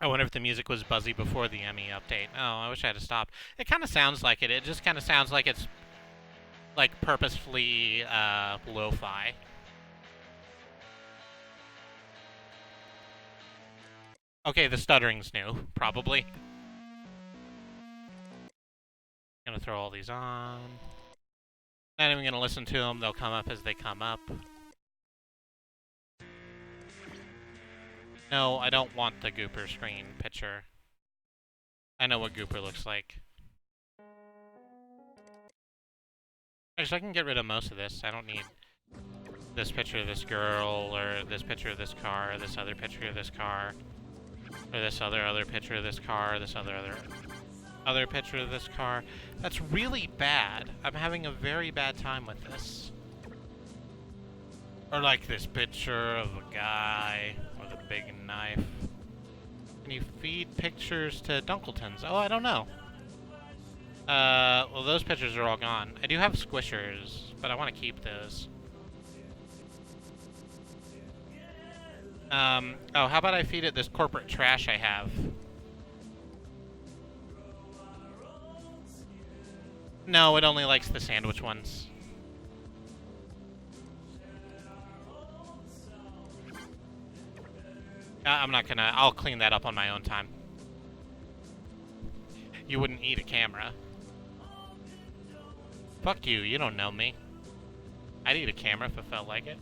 I wonder if the music was buzzy before the Emmy update. Oh, I wish I had stopped. It kind of sounds like it. It just kind of sounds like it's, like, purposefully, lo-fi. Okay, the stuttering's new, probably. Gonna throw all these on. Not even gonna listen to them. They'll come up as they come up. No, I don't want the Gooper screen picture. I know what Gooper looks like. Actually, I can get rid of most of this. I don't need this picture of this girl, or this picture of this car, or this other picture of this car, or this other picture of this car, this other picture of this car. That's really bad. I'm having a very bad time with this. Or like this picture of a guy with a big knife. Can you feed pictures to Dunkletons? Oh, I don't know. Well, those pictures are all gone. I do have squishers, but I want to keep those. Oh, how about I feed it this corporate trash I have? No, it only likes the sandwich ones. I'm not gonna... I'll clean that up on my own time. You wouldn't eat a camera. Fuck you, you don't know me. I'd eat a camera if it felt like it.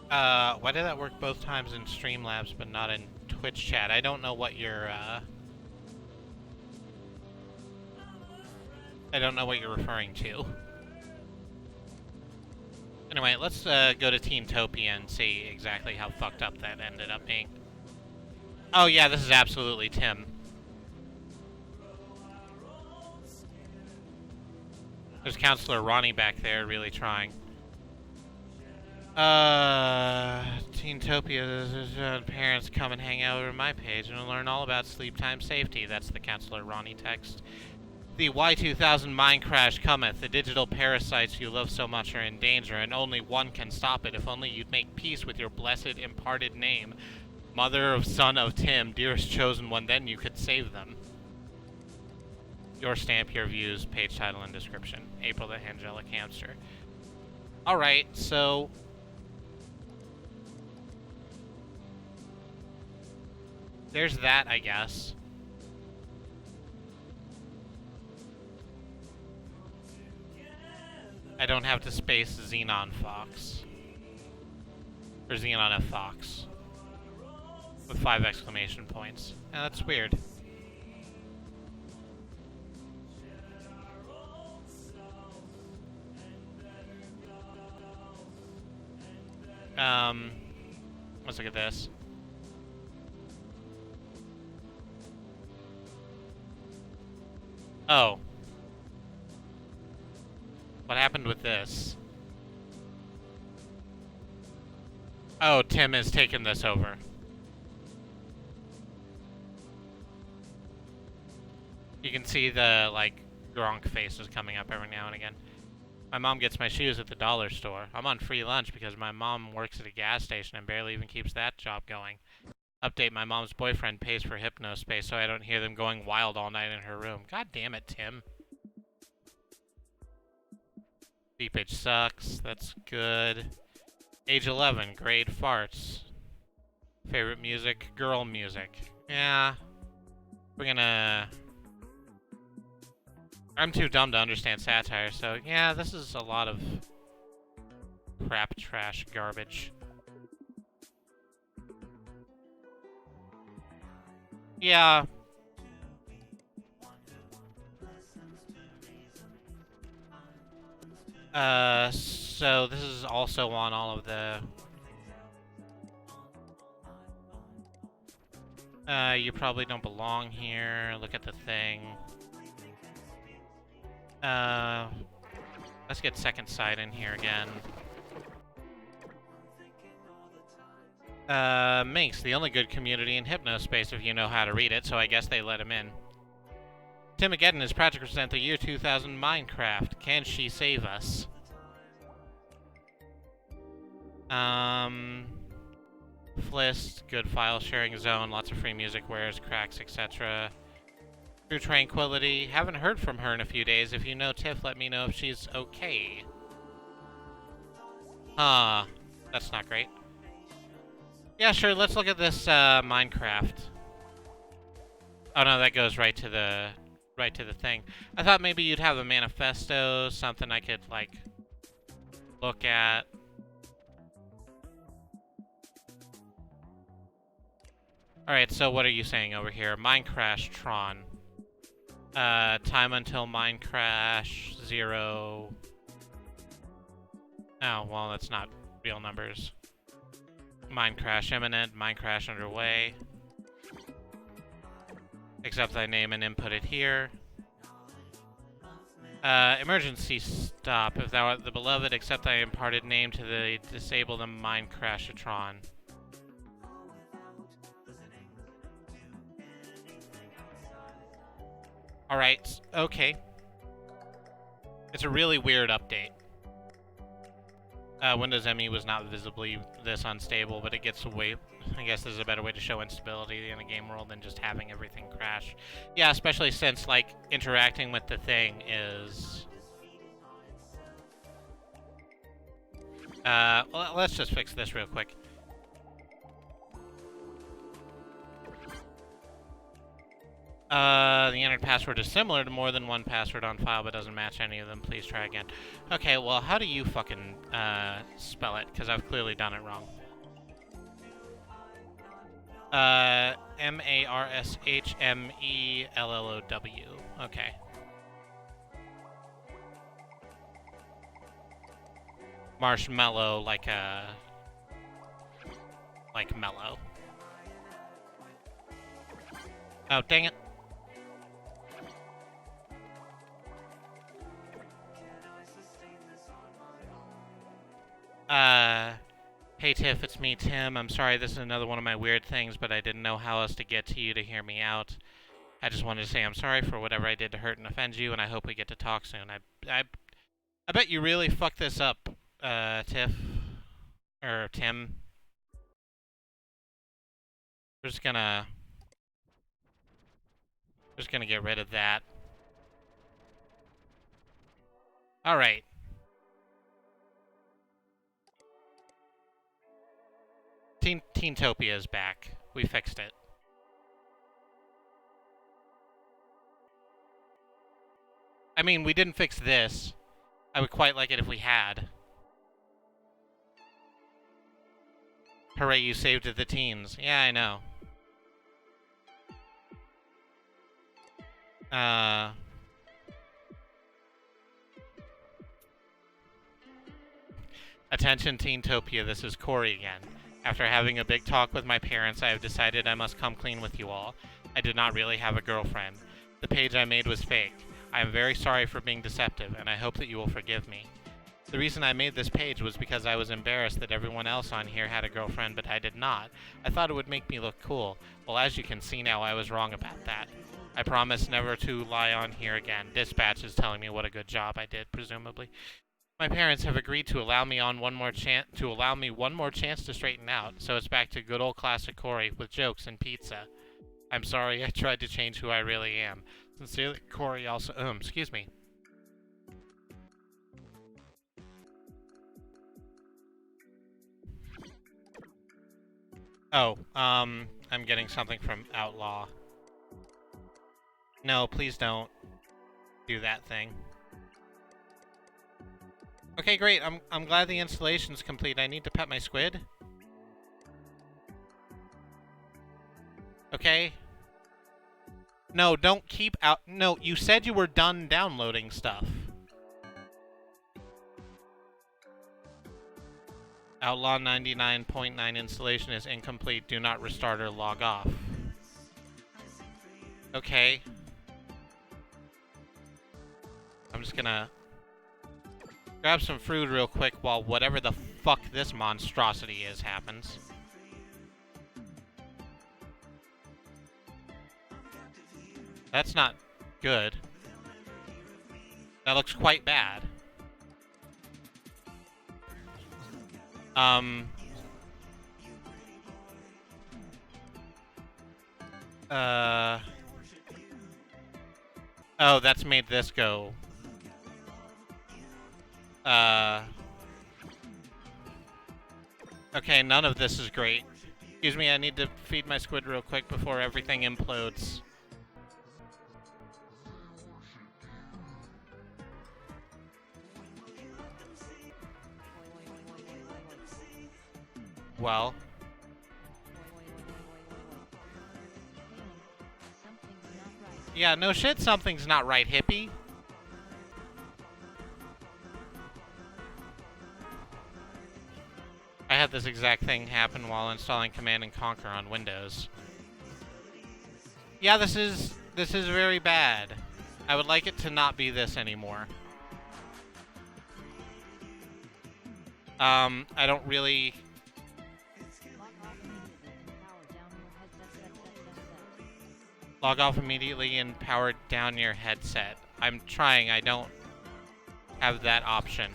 Why did that work both times in Streamlabs but not in Twitch chat? I don't know what you're, I don't know what you're referring to. Anyway, let's go to Teentopia and see exactly how fucked up that ended up being. Oh yeah, this is absolutely Tim. There's Counselor Ronnie back there really trying. Teentopia, parents come and hang out over my page and learn all about sleep time safety. That's the Counselor Ronnie text. The Y2000 mine crash cometh. The digital parasites you love so much are in danger, and only one can stop it. If only you'd make peace with your blessed imparted name. Mother of son of Tim, dearest chosen one, then you could save them. Your stamp, your views, page title, and description. April the Angelic Hamster. Alright, so... there's that, I guess. I don't have to space Xenon Fox. Or Xenon F Fox. With 5 exclamation points. Yeah, that's weird. Let's look at this. Oh. What happened with this? Oh, Tim has taken this over. You can see the, like, Gronk faces coming up every now and again. My mom gets my shoes at the dollar store. I'm on free lunch because my mom works at a gas station and barely even keeps that job going. Update, my mom's boyfriend pays for Hypnospace so I don't hear them going wild all night in her room. God damn it, Tim. Seepage sucks. That's good. Age 11, grade farts. Favorite music? Girl music. Yeah. We're gonna... I'm too dumb to understand satire, so yeah, this is a lot of crap, trash, garbage. Yeah. So this is also on all of the... you probably don't belong here. Look at the thing. Let's get second sight in here again. Minx, the only good community in Hypnospace if you know how to read it, so I guess they let him in. Timigeddon is proud to present the year 2000 Minecraft. Can she save us? Flist, good file sharing zone, lots of free music, wares, cracks, etc. True Tranquility, haven't heard from her in a few days. If you know Tiff, let me know if she's okay. Huh, that's not great. Yeah, sure, let's look at this, Minecraft. Oh no, that goes right to the thing. I thought maybe you'd have a manifesto, something I could, like, look at. Alright, so what are you saying over here? Minecrash Tron. Time until Minecrash 0. Oh, well, that's not real numbers. Minecrash imminent, Minecrash underway. Accept thy name and input it here. Emergency stop. If thou art the beloved, accept thy imparted name to the disable the Minecrashatron. Alright, okay. It's a really weird update. Windows ME was not visibly this unstable, but it gets away. I guess there's a better way to show instability in a game world than just having everything crash. Yeah, especially since, like, interacting with the thing is... well, let's just fix this real quick. The entered password is similar to more than one password on file, but doesn't match any of them. Please try again. Okay, well, how do you fucking, spell it? Because I've clearly done it wrong. M-A-R-S-H-M-E-L-L-O-W. Okay. Marshmallow, like mellow. Oh, dang it. Hey Tiff, it's me, Tim. I'm sorry this is another one of my weird things, but I didn't know how else to get to you to hear me out. I just wanted to say I'm sorry for whatever I did to hurt and offend you, and I hope we get to talk soon. I bet you really fucked this up, Tiff. Or Tim. We're just gonna get rid of that. Alright. Teentopia is back. We fixed it. I mean, we didn't fix this. I would quite like it if we had. Hooray, you saved the teens. Yeah, I know. Attention Teentopia, this is Corey again. After having a big talk with my parents, I have decided I must come clean with you all. I did not really have a girlfriend. The page I made was fake. I am very sorry for being deceptive, and I hope that you will forgive me. The reason I made this page was because I was embarrassed that everyone else on here had a girlfriend, but I did not. I thought it would make me look cool. Well, as you can see now, I was wrong about that. I promise never to lie on here again. Dispatch is telling me what a good job I did, presumably. My parents have agreed to allow me one more chance to straighten out, so it's back to good old classic Corey with jokes and pizza. I'm sorry I tried to change who I really am. Sincerely, Corey also, excuse me. Oh, I'm getting something from Outlaw. No, please don't do that thing. Okay, great. I'm glad the installation's complete. I need to pet my squid. Okay. No, don't keep out. No, you said you were done downloading stuff. Outlaw 99.9 installation is incomplete. Do not restart or log off. Okay. I'm just gonna grab some food real quick while whatever the fuck this monstrosity is happens. That's not good. That looks quite bad. Oh, that's made this go. Okay, none of this is great. Excuse me, I need to feed my squid real quick before everything implodes. Well. Yeah, no shit, something's not right, hippie. I had this exact thing happen while installing Command and Conquer on Windows. Yeah, this is very bad. I would like it to not be this anymore. I don't really... Log off immediately and power down your headset. I'm trying, I don't have that option.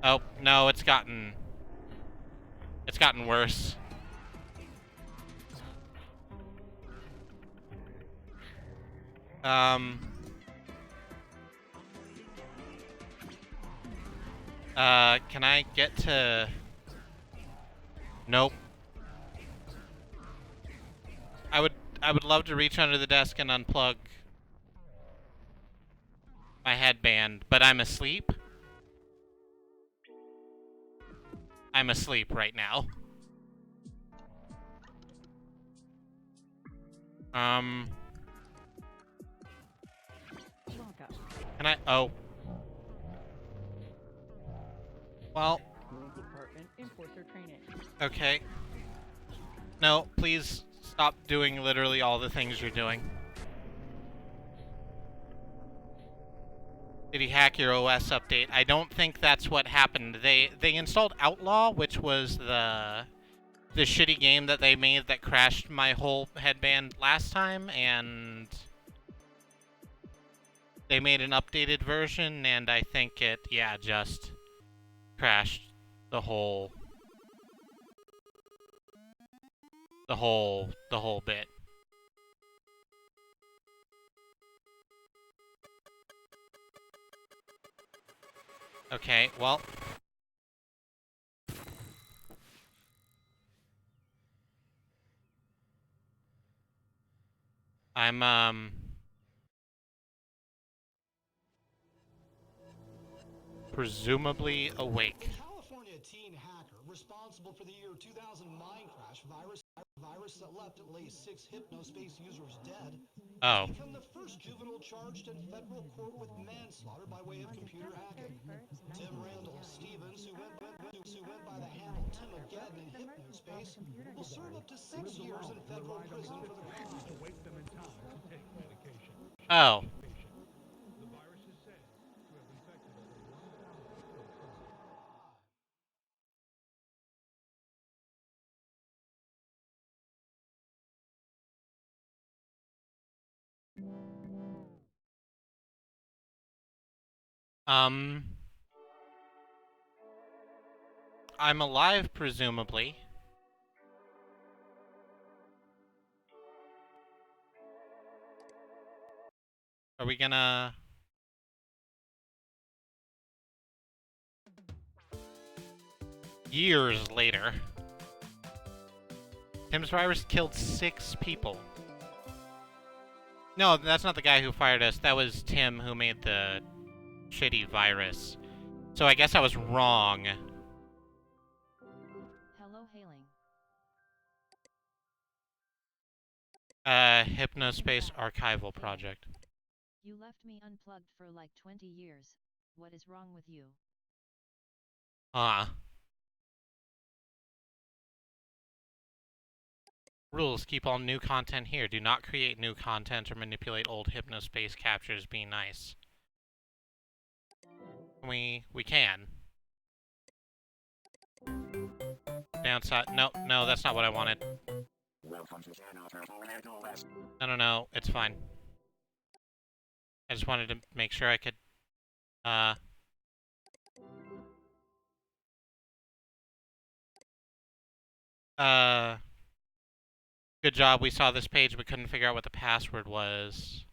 Oh, no, it's gotten worse. Can I get to... Nope. I would love to reach under the desk and unplug my headband, but I'm asleep. I'm asleep right now. Can I... Oh. Well. Okay. No, please stop doing literally all the things you're doing. Did he hack your OS update? I don't think that's what happened. They installed Outlaw, which was the shitty game that they made that crashed my whole headband last time, and they made an updated version, and I think it, yeah, just crashed the whole bit. Okay, well. I'm, presumably awake. California teen hacker responsible for the year 2000 mine crash virus that left at least 6 Hypnospace users dead. Oh. Become the first juvenile charged in federal court with manslaughter by way of computer hacking. Tim Randall Stevens, who went by the handle Tim again in Hypnospace, will serve up to 6 years in federal prison for the crime. Oh. I'm alive, presumably. Are we gonna... Years later. Tim's virus killed 6 people. No, that's not the guy who fired us. That was Tim who made the shitty virus. So I guess I was wrong. Hello, hailing. Hypnospace archival project. You left me unplugged for like 20 years. What is wrong with you? Rules: keep all new content here. Do not create new content or manipulate old Hypnospace captures. Be nice. We can. Downside. No, that's not what I wanted. No, it's fine. I just wanted to make sure I could, good job. We saw this page, but couldn't figure out what the password was.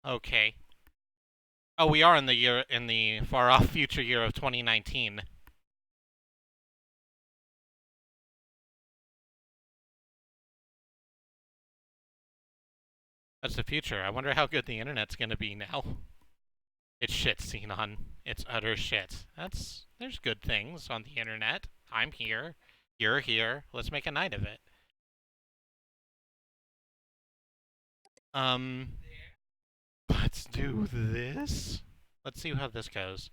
Okay. Oh, we are in the far-off future year of 2019. That's the future. I wonder how good the internet's gonna be now. It's shit, Xenon. It's utter shit. There's good things on the internet. I'm here. You're here. Let's make a night of it. Let's do this. Let's see how this goes.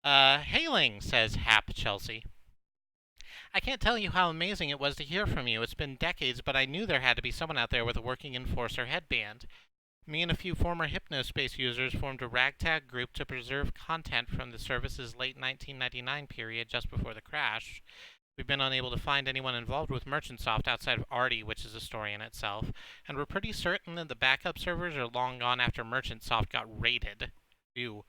Hailing, says Hap Chelsea. I can't tell you how amazing it was to hear from you. It's been decades, but I knew there had to be someone out there with a working Enforcer headband. Me and a few former Hypnospace users formed a ragtag group to preserve content from the service's late 1999 period just before the crash. We've been unable to find anyone involved with MerchantSoft outside of Artie, which is a story in itself, and we're pretty certain that the backup servers are long gone after MerchantSoft got raided. Ew.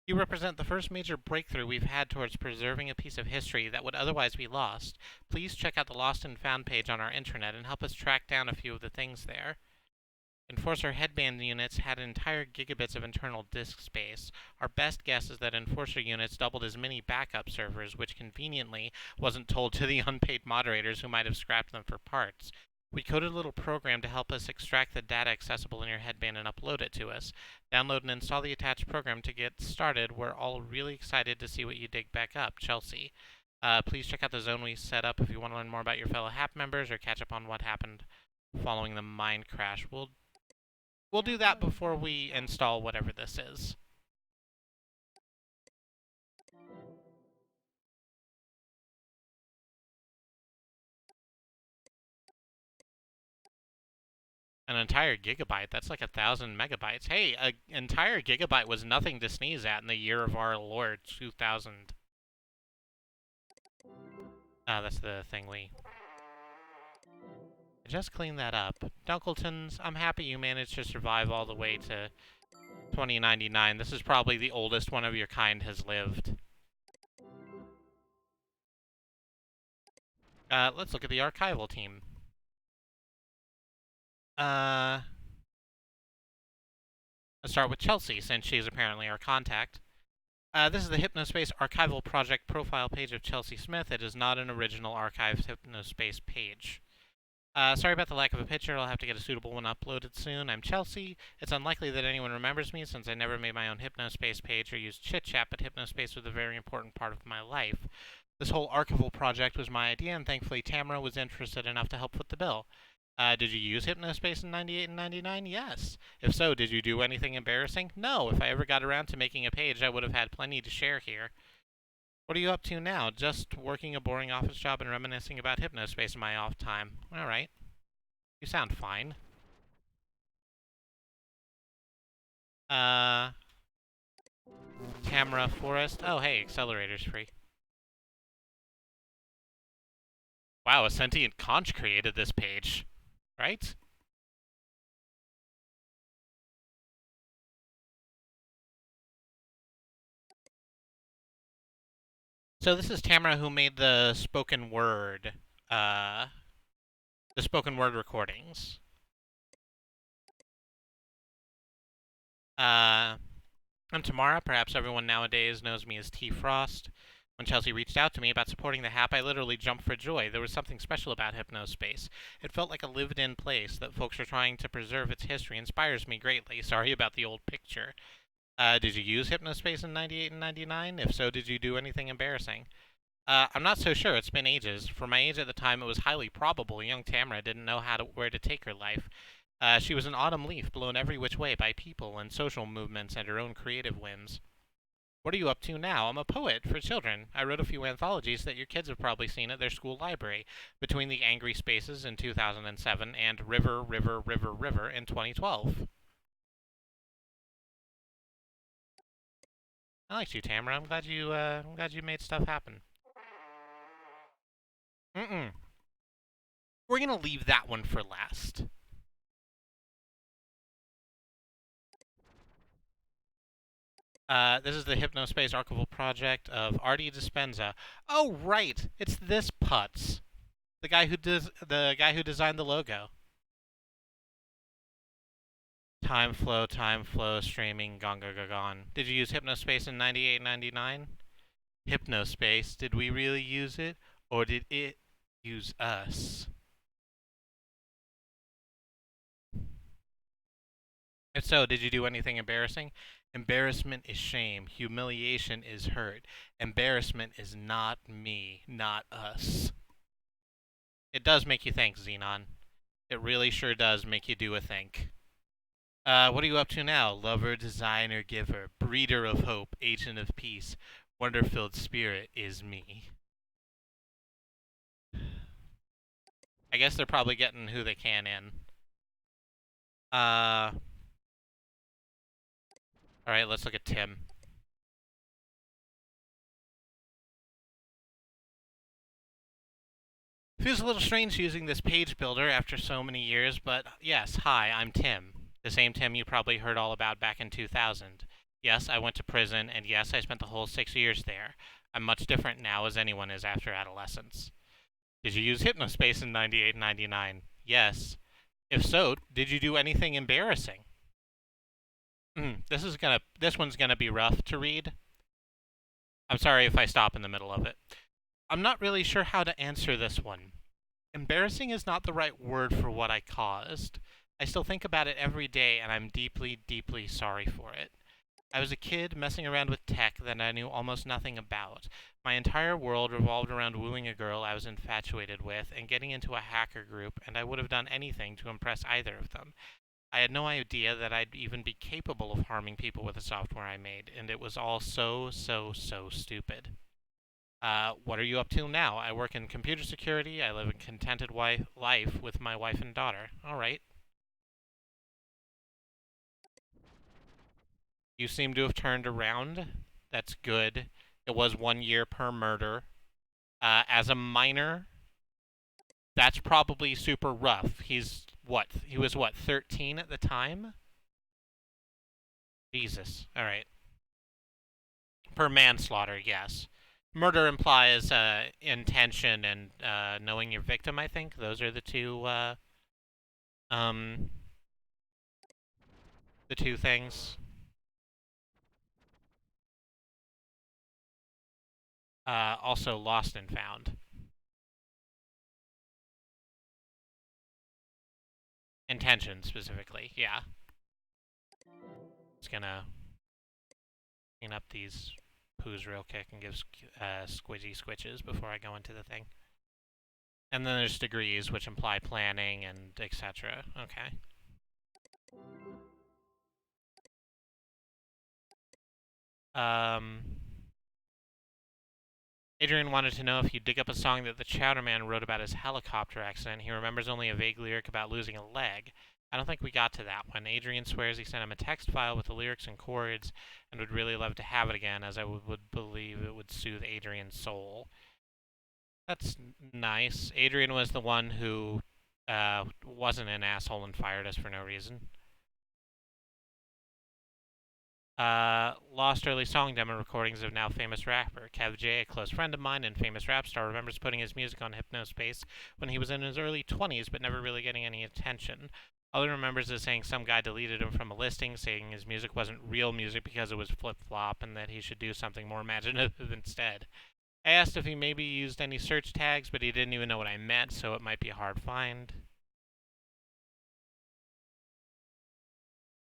You represent the first major breakthrough we've had towards preserving a piece of history that would otherwise be lost. Please check out the Lost and Found page on our intranet and help us track down a few of the things there. Enforcer headband units had entire gigabits of internal disk space. Our best guess is that Enforcer units doubled as mini backup servers, which conveniently wasn't told to the unpaid moderators who might have scrapped them for parts. We coded a little program to help us extract the data accessible in your headband and upload it to us. Download and install the attached program to get started. We're all really excited to see what you dig back up. Chelsea. Please check out the zone we set up if you want to learn more about your fellow HAP members or catch up on what happened following the mine crash. We'll do that before we install whatever this is. An entire gigabyte, that's like 1,000 megabytes. Hey, an entire gigabyte was nothing to sneeze at in the year of our Lord, 2000. That's the thing I just cleaned that up. Dunkletons, I'm happy you managed to survive all the way to 2099. This is probably the oldest one of your kind has lived. Let's look at the archival team. Let's start with Chelsea, since she's apparently our contact. This is the Hypnospace archival project profile page of Chelsea Smith. It is not an original archived Hypnospace page. Sorry about the lack of a picture. I'll have to get a suitable one uploaded soon. I'm Chelsea. It's unlikely that anyone remembers me since I never made my own Hypnospace page or used chit-chat, but Hypnospace was a very important part of my life. This whole archival project was my idea, and thankfully Tamara was interested enough to help foot the bill. Did you use Hypnospace in 98 and 99? Yes. If so, did you do anything embarrassing? No. If I ever got around to making a page, I would have had plenty to share here. What are you up to now? Just working a boring office job and reminiscing about Hypnospace in my off time. Alright. You sound fine. Tamara Forest. Oh, hey, accelerator's free. Wow, a sentient conch created this page. Right? So this is Tamara who made the spoken word recordings. I'm Tamara. Perhaps everyone nowadays knows me as T. Frost. When Chelsea reached out to me about supporting the HAP, I literally jumped for joy. There was something special about Hypnospace. It felt like a lived-in place that folks are trying to preserve its history. Inspires me greatly. Sorry about the old picture. Did you use Hypnospace in 98 and 99? If so, did you do anything embarrassing? I'm not so sure. It's been ages. For my age at the time, it was highly probable young Tamara didn't know where to take her life. She was an autumn leaf blown every which way by people and social movements and her own creative whims. What are you up to now? I'm a poet for children. I wrote a few anthologies that your kids have probably seen at their school library, Between the Angry Spaces in 2007 and River, River, River, River in 2012. I liked you, Tamara. I'm glad you made stuff happen. Mm-mm. We're gonna leave that one for last. This is the Hypnospace archival project of Artie Dispenza. Oh, right, it's this putz, the guy who designed the logo. Time flow, streaming, gone, gone, gone, gone. Did you use Hypnospace in 98, 99? Hypnospace, did we really use it, or did it use us? If so, did you do anything embarrassing? Embarrassment is shame. Humiliation is hurt. Embarrassment is not me, not us. It does make you think, Xenon. It really sure does make you do a think. What are you up to now? Lover, designer, giver, breeder of hope, agent of peace, wonder-filled spirit is me. I guess they're probably getting who they can in. Alright, let's look at Tim. Feels a little strange using this page builder after so many years, but yes, hi, I'm Tim. The same Tim you probably heard all about back in 2000. Yes, I went to prison, and yes, I spent the whole 6 years there. I'm much different now as anyone is after adolescence. Did you use Hypnospace in 98 and 99? Yes. If so, did you do anything embarrassing? This one's gonna be rough to read. I'm sorry if I stop in the middle of it. I'm not really sure how to answer this one. Embarrassing is not the right word for what I caused. I still think about it every day, and I'm deeply, deeply sorry for it. I was a kid messing around with tech that I knew almost nothing about. My entire world revolved around wooing a girl I was infatuated with and getting into a hacker group, and I would have done anything to impress either of them. I had no idea that I'd even be capable of harming people with the software I made, and it was all so, so, so stupid. What are you up to now? I work in computer security. I live a contented life with my wife and daughter. All right. You seem to have turned around. That's good. It was 1 year per murder. As a minor, that's probably super rough. He was what, 13 at the time? Jesus. All right. Per manslaughter, yes. Murder implies intention and knowing your victim, I think. Those are the two things. Also lost and found. Intention, specifically, yeah. Just gonna clean up these poos real quick and give squidgy squitches before I go into the thing. And then there's degrees, which imply planning and etc. Okay. Adrian wanted to know if you dig up a song that the Chowder Man wrote about his helicopter accident. He remembers only a vague lyric about losing a leg. I don't think we got to that one. Adrian swears he sent him a text file with the lyrics and chords and would really love to have it again, as I would believe it would soothe Adrian's soul. That's nice. Adrian was the one who wasn't an asshole and fired us for no reason. Lost early song demo recordings of now famous rapper Kev J, a close friend of mine and famous rap star, remembers putting his music on Hypnospace when he was in his early 20s but never really getting any attention. All he remembers is saying some guy deleted him from a listing, saying his music wasn't real music because it was flip-flop and that he should do something more imaginative instead. I asked if he maybe used any search tags, but he didn't even know what I meant, so it might be a hard find.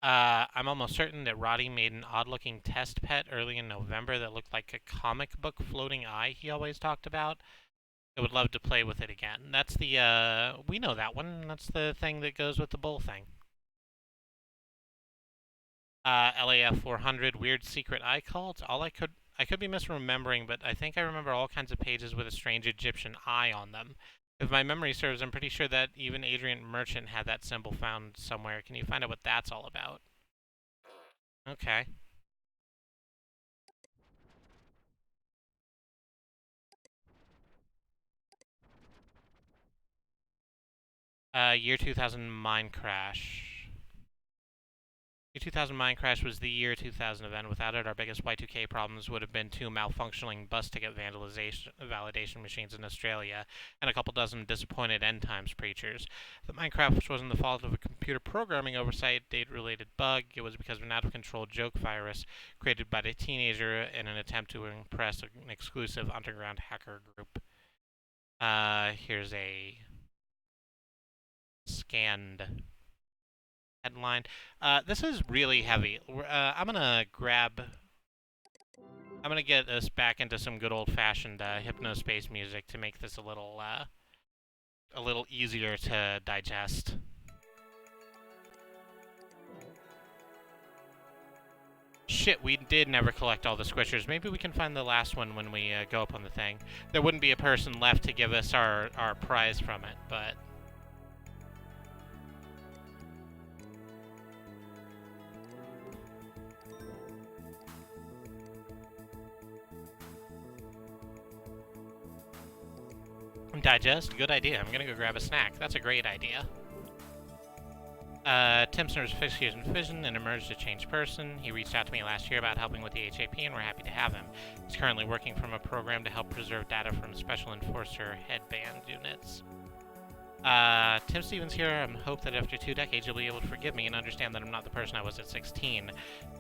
I'm almost certain that Roddy made an odd-looking test pet early in November that looked like a comic book floating eye he always talked about. I would love to play with it again. That's the, we know that one. That's the thing that goes with the bull thing. LAF 400, weird secret eye cult. I could be misremembering, but I think I remember all kinds of pages with a strange Egyptian eye on them. If my memory serves, I'm pretty sure that even Adrian Merchant had that symbol found somewhere. Can you find out what that's all about? Okay. Year 2000 mine crash. Year 2000 mine crash was the year 2000 event. Without it, our biggest Y2K problems would have been 2 malfunctioning bus ticket validation machines in Australia and a couple dozen disappointed end times preachers. The mine crash wasn't the fault of a computer programming oversight, date-related bug. It was because of an out-of-control joke virus created by a teenager in an attempt to impress an exclusive underground hacker group. Here's a scanned headline. This is really heavy. I'm gonna get us back into some good old-fashioned Hypnospace music to make this a little easier to digest. Shit, we did never collect all the squishers. Maybe we can find the last one when we go up on the thing. There wouldn't be a person left to give us our prize from it, but... Digest? Good idea. I'm gonna go grab a snack. That's a great idea. Tim Snur's fixation vision and emerged a changed person. He reached out to me last year about helping with the HAP, and we're happy to have him. He's currently working from a program to help preserve data from Special Enforcer headband units. Tim Stevens here. I hope that after 2 decades you'll be able to forgive me and understand that I'm not the person I was at 16.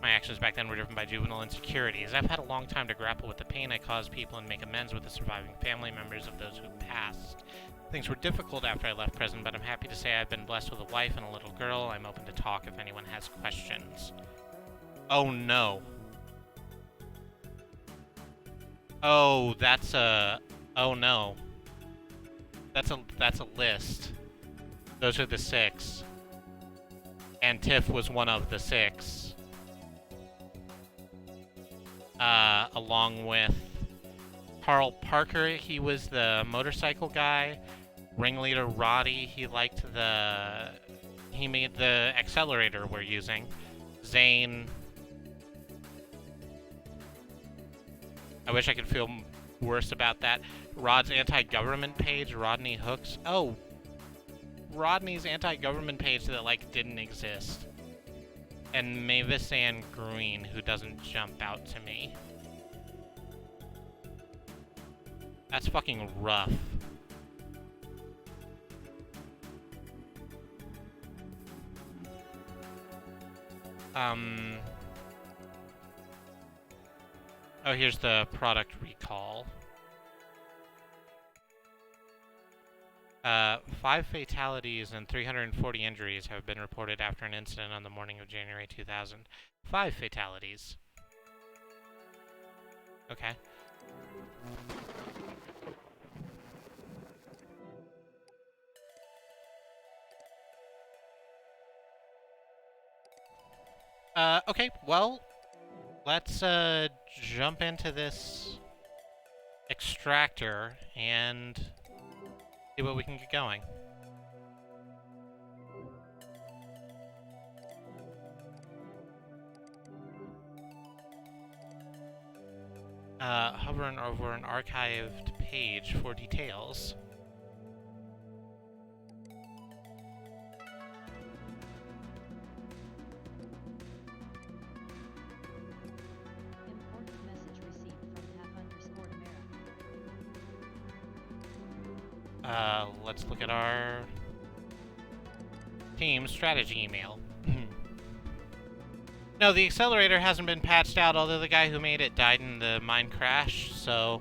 My actions back then were driven by juvenile insecurities. I've had a long time to grapple with the pain I caused people and make amends with the surviving family members of those who passed. Things were difficult after I left prison, but I'm happy to say I've been blessed with a wife and a little girl. I'm open to talk if anyone has questions. Oh no. Oh, that's a... Oh no. That's a list. Those are the 6. And Tiff was one of the 6. Along with Carl Parker, he was the motorcycle guy. Ringleader Roddy, he made the accelerator we're using. Zane. I wish I could feel worse about that. Rod's anti-government page, Rodney Hooks. Oh, Rodney's anti-government page that, like, didn't exist. And Mavis Ann Green, who doesn't jump out to me. That's fucking rough. Oh, here's the product recall. 5 fatalities and 340 injuries have been reported after an incident on the morning of January 2000. 5 fatalities. Okay. Okay, well, let's, jump into this extractor and see what we can get going. Hovering over an archived page for details. Important message received from Tap_America. Let's look at our team strategy email. No, the accelerator hasn't been patched out, although the guy who made it died in the mine crash, so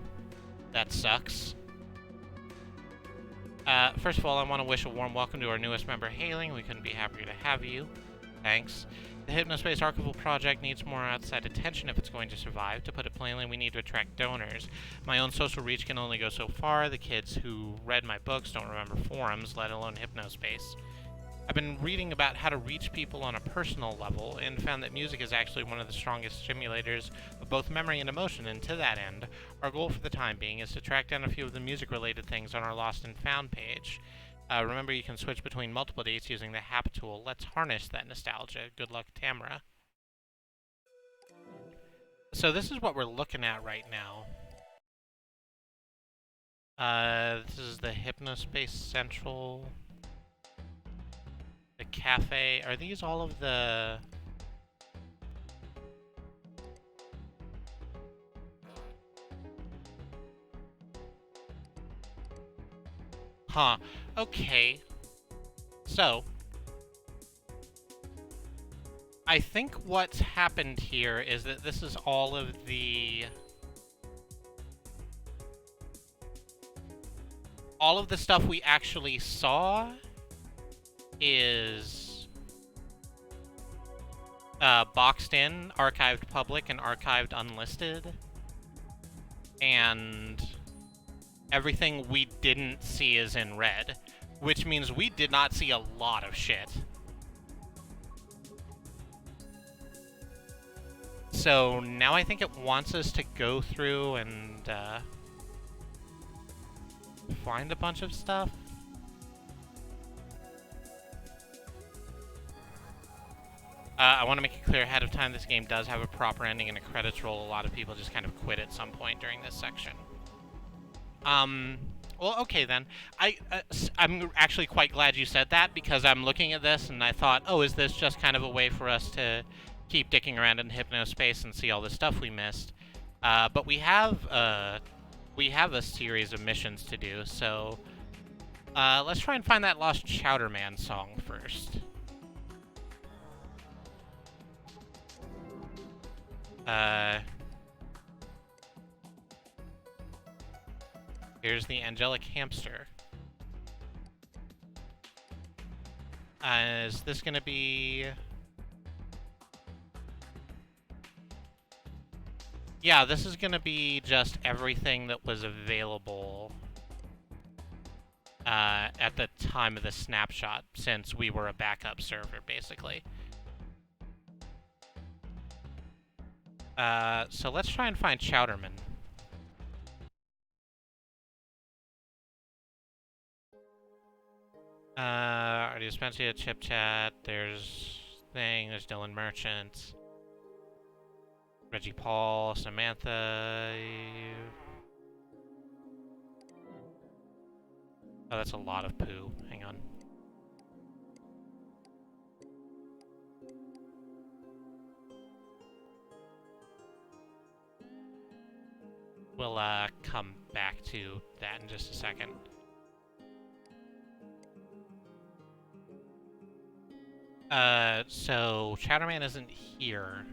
That sucks. First of all, I want to wish a warm welcome to our newest member, Hailing. We couldn't be happier to have you. Thanks. The Hypnospace Archival Project needs more outside attention if it's going to survive. To put it plainly, we need to attract donors. My own social reach can only go so far. The kids who read my books don't remember forums, let alone Hypnospace. I've been reading about how to reach people on a personal level and found that music is actually one of the strongest stimulators of both memory and emotion, and to that end, our goal for the time being is to track down a few of the music-related things on our Lost and Found page. Remember, you can switch between multiple dates using the Hap tool. Let's harness that nostalgia. Good luck, Tamara. So this is what we're looking at right now. This is the Hypnospace Central... The cafe. Are these all of the... Huh. Okay. So, I think what's happened here is that this is all of the... All of the stuff we actually saw is boxed in, archived public, and archived unlisted. And everything we didn't see is in red, which means we did not see a lot of shit. So now I think it wants us to go through and find a bunch of stuff. I want to make it clear ahead of time, this game does have a proper ending and a credits roll. A lot of people just kind of quit at some point during this section. Well, okay then. I'm actually quite glad you said that, because I'm looking at this and I thought, oh, is this just kind of a way for us to keep dicking around in Hypnospace and see all the stuff we missed? But we have a series of missions to do, so let's try and find that Lost Chowderman song first. Here's the angelic hamster. Is this gonna be... Yeah, this is gonna be just everything that was available at the time of the snapshot, since we were a backup server, basically. So let's try and find Chowderman. Already spent a chip chat. There's thing. There's Dylan Merchant, Reggie Paul, Samantha. Oh, that's a lot of poo. Hang on. We'll come back to that in just a second. So Chowderman isn't here.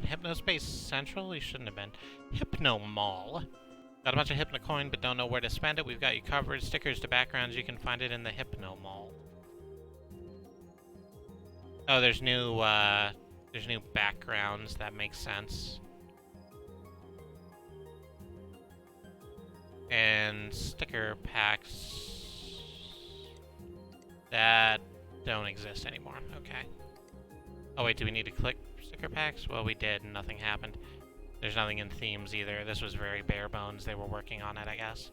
Hypnospace Central? He shouldn't have been. Hypno Mall. Got a bunch of Hypnocoin, but don't know where to spend it. We've got you covered. Stickers to backgrounds. You can find it in the Hypno Mall. Oh, there's new backgrounds. That makes sense. And sticker packs that don't exist anymore. Okay. Oh wait, do we need to click sticker packs? Well, we did, and nothing happened. There's nothing in themes either. This was very bare bones. They were working on it, I guess.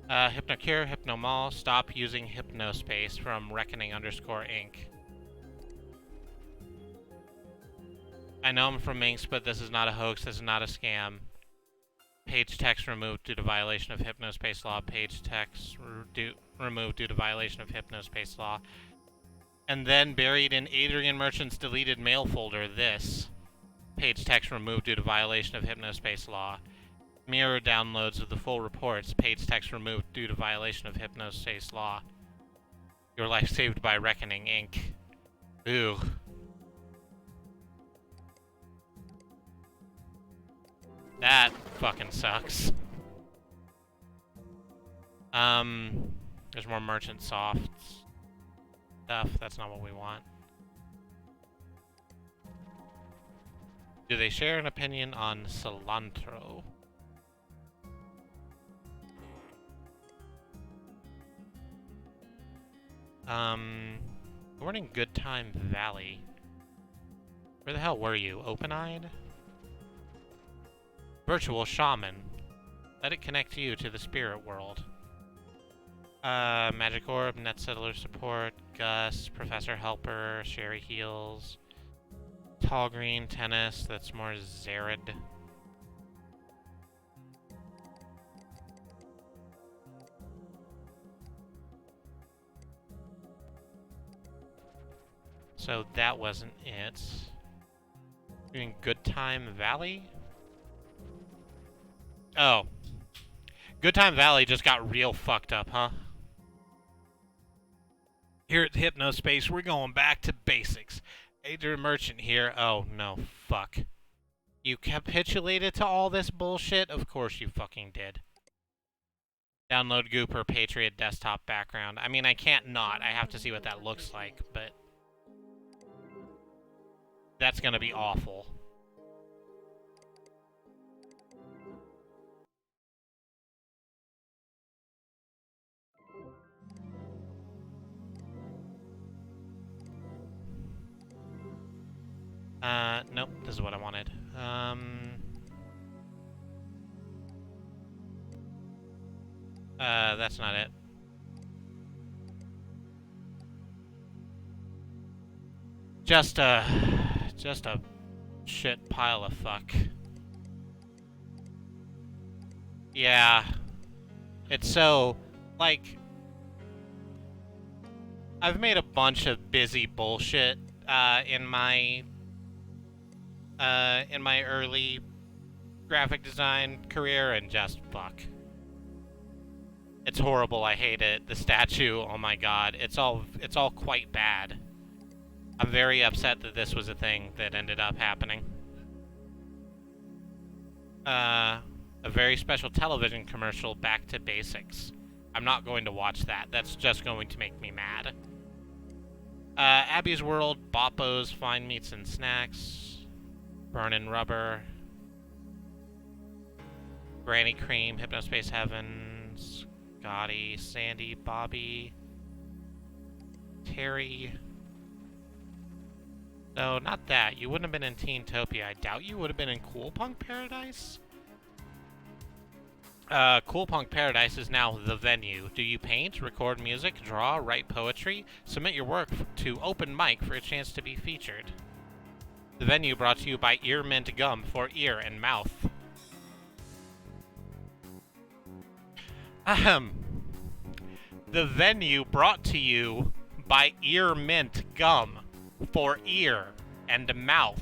Hypnocure, Hypnomall, stop using Hypnospace from Reckoning_Inc. I know I'm from Minx, but this is not a hoax. This is not a scam. Page text removed due to violation of Hypnospace law. Page text removed due to violation of Hypnospace law. And then buried in Adrian Merchant's deleted mail folder, this. Page text removed due to violation of Hypnospace law. Mirror downloads of the full reports. Page text removed due to violation of Hypnospace law. Your life saved by Reckoning, Inc. Ew. That fucking sucks. There's more merchant softs stuff. That's not what we want. Do they share an opinion on cilantro? We're in Good Time Valley. Where the hell were you? Open-eyed? Virtual Shaman. Let it connect you to the spirit world. Magic Orb, Net Settler Support, Gus, Professor Helper, Sherry Heals, Tall Green, Tennis, that's more Zared. So that wasn't it. Doing Good Time Valley? Oh. Good Time Valley just got real fucked up, huh? Here at Hypnospace, we're going back to basics. Adrian Merchant here. Oh, no. Fuck. You capitulated to all this bullshit? Of course you fucking did. Download Gooper Patriot desktop background. I mean, I can't not. I have to see what that looks like, but... that's gonna be awful. Nope, this is what I wanted. That's not it. Just a shit pile of fuck. Yeah. It's so, like, I've made a bunch of busy bullshit, in my early graphic design career, and just fuck. It's horrible, I hate it. The statue, oh my god, it's all quite bad. I'm very upset that this was a thing that ended up happening. A very special television commercial, Back to Basics. I'm not going to watch that. That's just going to make me mad. Abby's World, Boppos, Fine Meats and Snacks, Burnin' Rubber, Granny Cream, Hypnospace Heaven, Scotty, Sandy, Bobby, Terry. No, not that. You wouldn't have been in Teentopia. I doubt you would have been in Cool Punk Paradise. Cool Punk Paradise is now the venue. Do you paint, record music, draw, write poetry? Submit your work to Open Mic for a chance to be featured. The venue brought to you by Ear Mint Gum for ear and mouth. The venue brought to you by Ear Mint Gum for ear and mouth.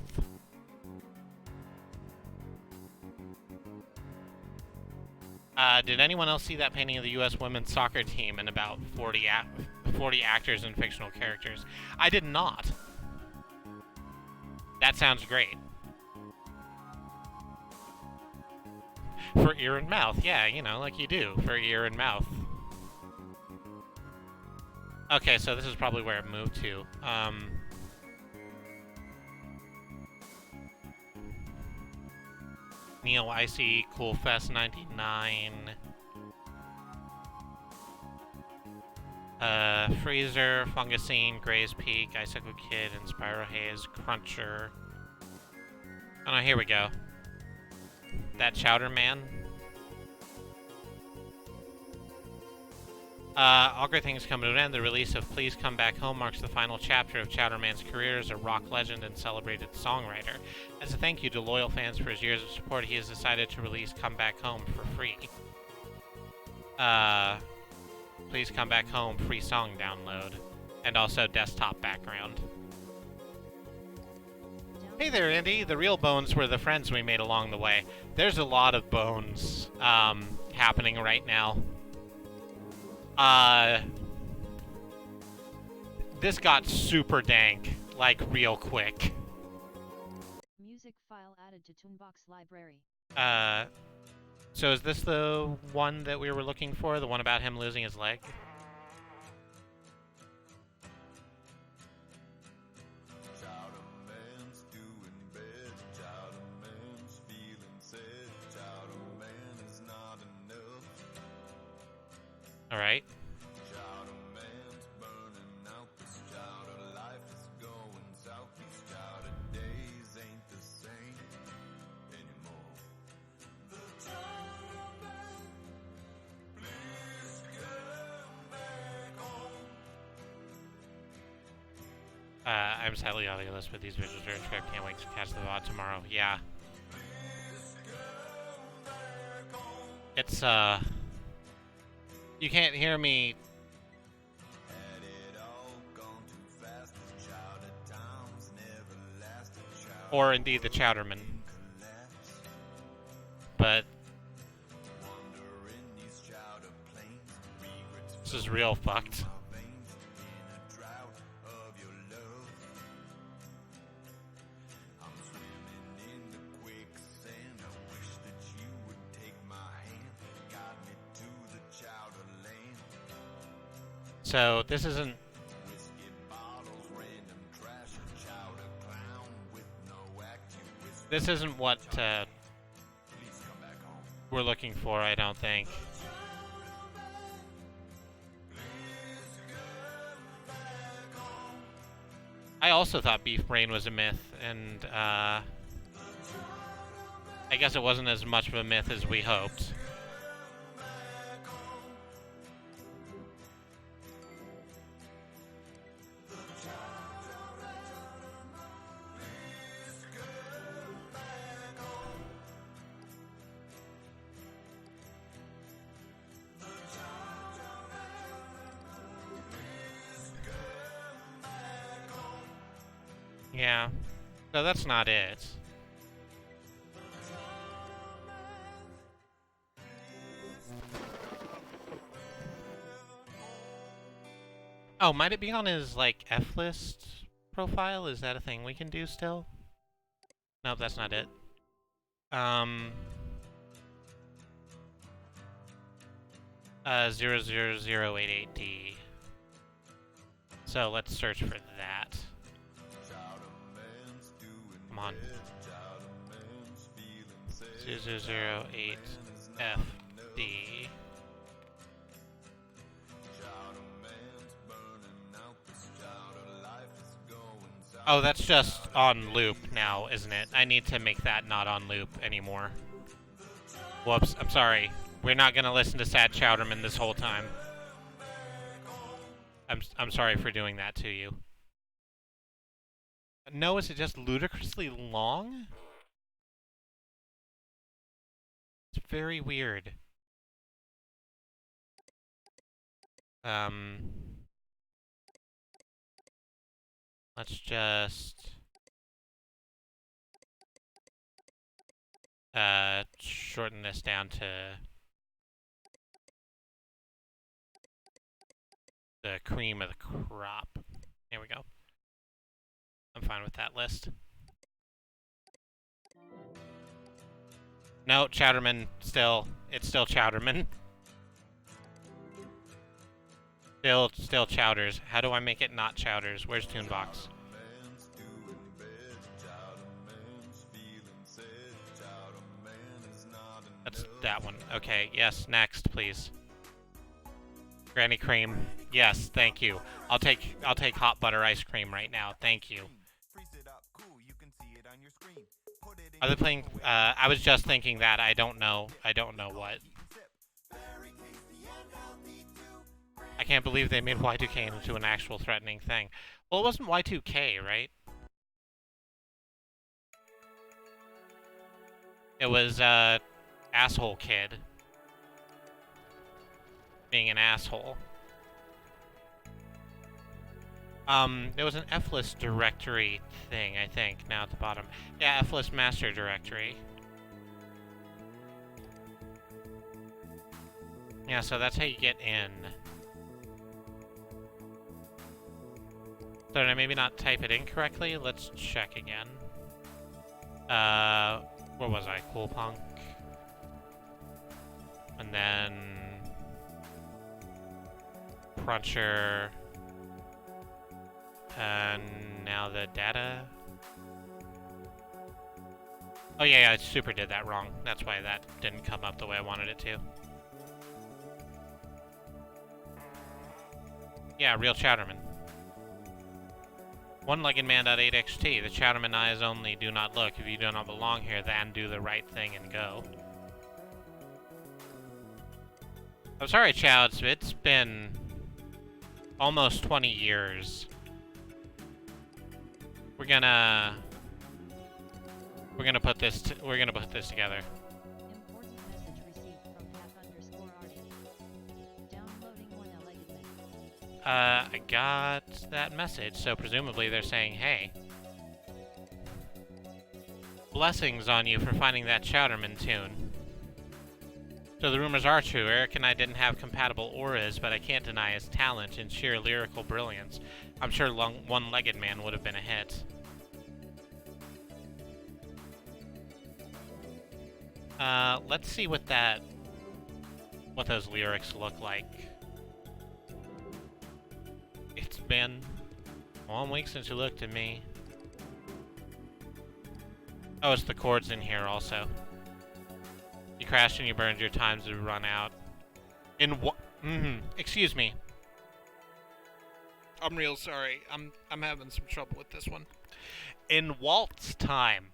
Did anyone else see that painting of the U.S. women's soccer team and about 40 actors and fictional characters? I did not. That sounds great. For ear and mouth, yeah, you know, like you do, for ear and mouth. Okay, so this is probably where it moved to. Neil Icy, Cool Fest 99. Freezer, Fungusine, Gray's Peak, Icicle Kid, and Spyro Haze, Cruncher. Oh no, here we go. That Chowder Man. All great things come to an end. The release of Please Come Back Home marks the final chapter of Chowder Man's career as a rock legend and celebrated songwriter. As a thank you to loyal fans for his years of support, he has decided to release Come Back Home for free. Please Come Back Home, free song download. And also desktop background. Hey there, Andy. The real bones were the friends we made along the way. There's a lot of bones, happening right now. This got super dank, like, real quick. Music file added to Toonbox library. So is this the one that we were looking for? The one about him losing his leg? All right. I'm sadly audioless, but these visuals are a trip. Can't wait to catch the VOD tomorrow. Yeah. It's, you can't hear me. Or indeed the Chowderman. But this is real fucked. So this isn't. This isn't what we're looking for, I don't think. I also thought beef brain was a myth, and I guess it wasn't as much of a myth as we hoped. Yeah, so that's not it. Oh, might it be on his, like, F-list profile? Is that a thing we can do still? Nope, that's not it. 00088D. So let's search for that. Come on. 008FD. Oh, that's just on loop now, isn't it? I need to make that not on loop anymore. Whoops, I'm sorry. We're not gonna listen to Sad Chowderman this whole time. I'm sorry for doing that to you. No, is it just ludicrously long? It's very weird. Let's just shorten this down to the cream of the crop. There we go. I'm fine with that list. No, Chowderman, still. It's still Chowderman. Still Chowders. How do I make it not Chowders? Where's Toonbox? That's that one. Okay, yes, next, please. Granny cream. Yes, thank you. I'll take hot butter ice cream right now. Thank you. Are they playing? I was just thinking that. I don't know. I don't know what. I can't believe they made Y2K into an actual threatening thing. Well, it wasn't Y2K, right? It was, asshole kid. Being an asshole. There was an F-list directory thing, I think, now at the bottom. Yeah, F-list master directory. Yeah, so that's how you get in. So did I maybe not type it in correctly? Let's check again. Where was I? Cool Punk. And then Cruncher. And now the data. Oh yeah, I super did that wrong. That's why that didn't come up the way I wanted it to. Yeah, real Chowderman. One-legged man.8xt. The Chowderman eyes only do not look. If you do not belong here, then do the right thing and go. I'm sorry, Chowds. It's been almost 20 years. We're gonna put this together. Important message received from _RD. Downloading one-legged man. I got that message, so presumably they're saying, hey. Blessings on you for finding that Chowderman tune. So the rumors are true. Eric and I didn't have compatible auras, but I can't deny his talent and sheer lyrical brilliance. I'm sure One-Legged Man would have been a hit. Let's see what those lyrics look like. It's been 1 week since you looked at me. Oh, it's the chords in here also. You crashed and you burned, your times have run out. In what? Excuse me. I'm real sorry. I'm having some trouble with this one. In Walt's time.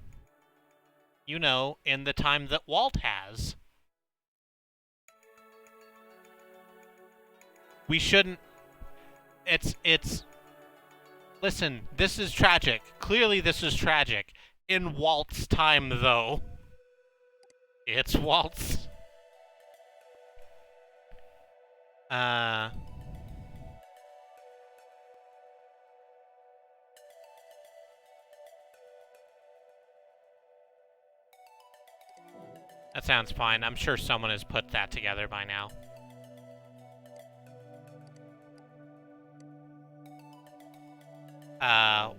You know, in the time that Walt has. We shouldn't... It's... Listen, this is tragic. Clearly this is tragic. In Walt's time, though. It's Walt's. That sounds fine. I'm sure someone has put that together by now.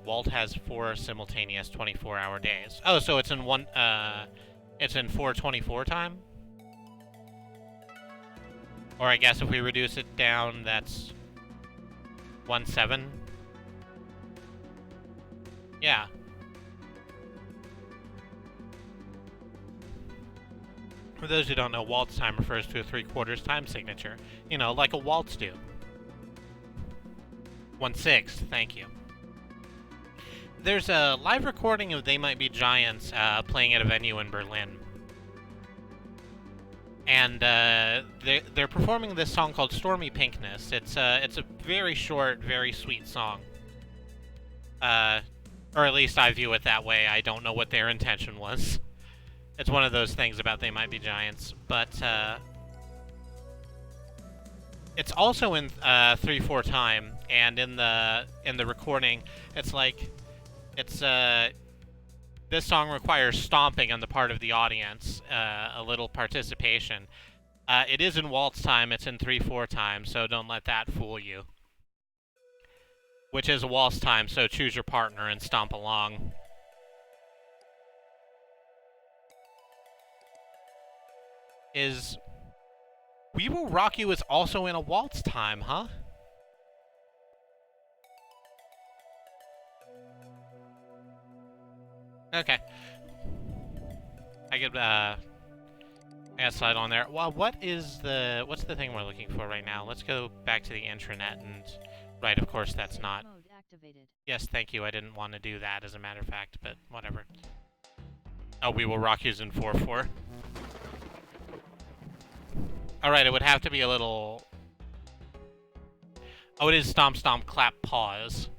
Walt has 4 simultaneous 24-hour days. Oh, so it's in it's in 424 time? Or I guess if we reduce it down, that's 1/7. Yeah. For those who don't know, Walt's time refers to a 3/4 time signature. You know, like a waltz do. 1/6, thank you. There's a live recording of They Might Be Giants playing at a venue in Berlin. And they're performing this song called Stormy Pinkness. It's a very short, very sweet song. Or at least I view it that way. I don't know what their intention was. It's one of those things about They Might Be Giants. But it's also in 3/4 time, and in the recording, it's like this song requires stomping on the part of the audience, a little participation. It is in waltz time, it's in 3/4 time, so don't let that fool you. Which is a waltz time, so choose your partner and stomp along. We Will Rock You is also in a waltz time, huh? Okay. I gotta slide on there. Well, what's the thing we're looking for right now? Let's go back to the intranet and... Right, of course that's not. Mode activated. Yes, thank you. I didn't want to do that, as a matter of fact, but whatever. Oh, We Will Rock You's in 4/4. Alright, it would have to be a little... Oh, it is Stomp Stomp Clap Pause.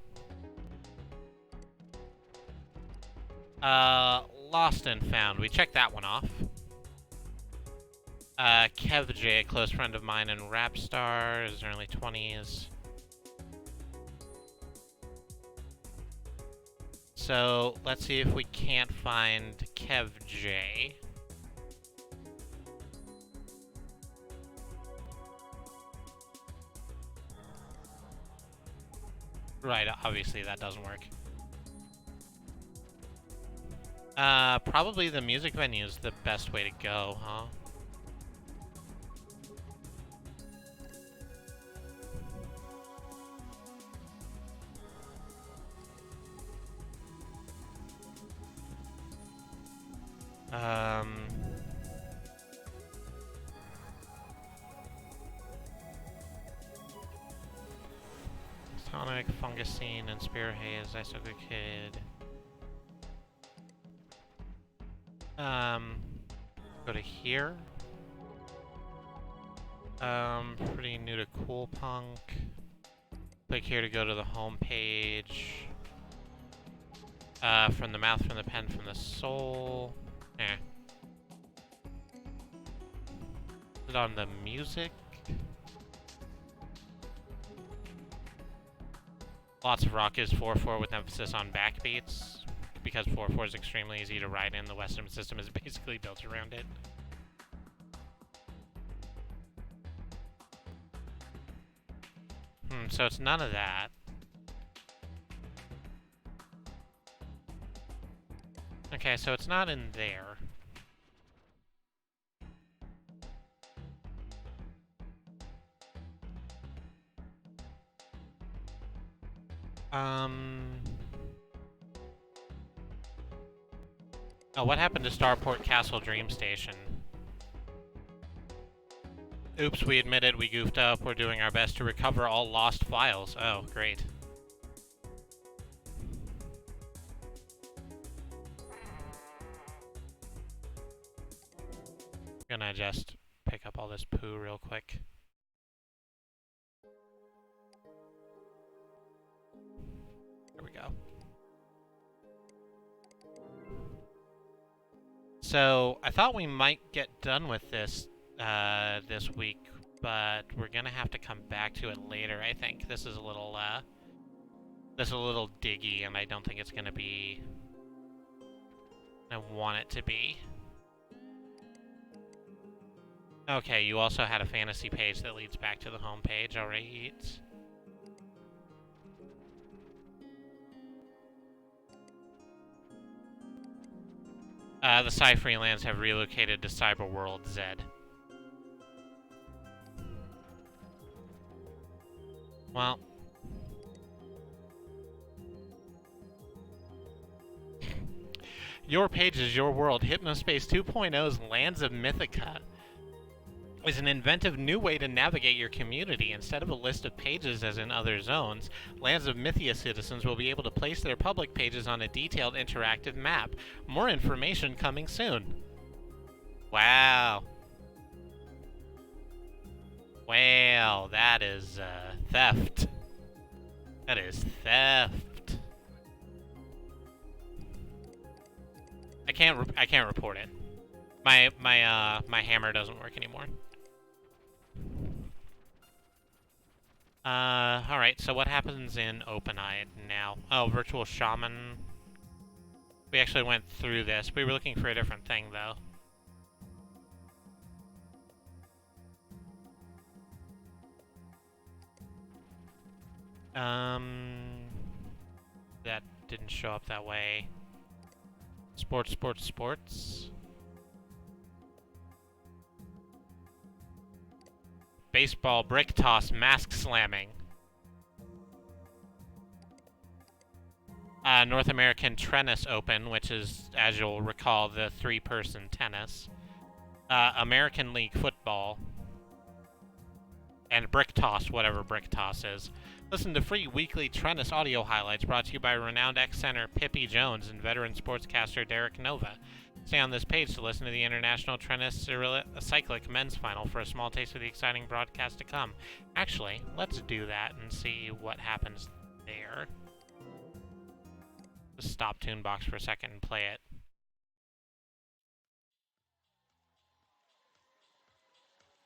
Lost and Found. We checked that one off. Kev J, a close friend of mine in Rap Star, is early 20s. So, let's see if we can't find Kev J. Right, obviously that doesn't work. Probably the music venue is the best way to go, huh? Tonic, Fungusine, and Spear Haze, Isoga Kid. Go to here. Pretty new to Cool Punk. Click here to go to the home page. From the mouth, from the pen, from the soul. Put on the music. Lots of rock is 4/4 with emphasis on backbeats. Because 4/4 is extremely easy to ride in, the Western system is basically built around it. So it's none of that. Okay, so it's not in there. Oh, what happened to Starport Castle Dream Station? Oops, we admit it, we goofed up. We're doing our best to recover all lost files. Oh, great. I'm gonna just pick up all this poo real quick. There we go. So, I thought we might get done with this this week, but we're gonna have to come back to it later, I think. This is a little diggy, and I don't think it's gonna be... I want it to be. Okay, you also had a fantasy page that leads back to the home page, alright. The Psy Freelands have relocated to Cyberworld Z. Well. Your page is your world. Hypnospace 2.0's Lands of Mythica is an inventive new way to navigate your community. Instead of a list of pages as in other zones, Lands of Mythia citizens will be able to place their public pages on a detailed interactive map. More information coming soon. Wow. Well, that is theft. That is theft. I can't report it. My hammer doesn't work anymore. Alright, so what happens in Open-Eyed now? Oh, Virtual Shaman. We actually went through this. We were looking for a different thing, though. That didn't show up that way. Sports. Baseball, brick toss, mask slamming. North American Tennis Open, which is, as you'll recall, the 3-person tennis. American League Football. And brick toss, whatever brick toss is. Listen to free weekly tennis audio highlights brought to you by renowned ex-center Pippi Jones and veteran sportscaster Derek Nova. Stay on this page to listen to the International Tennis Cyclic Men's Final for a small taste of the exciting broadcast to come. Actually, let's do that and see what happens there. Just stop Toonbox for a second and play it.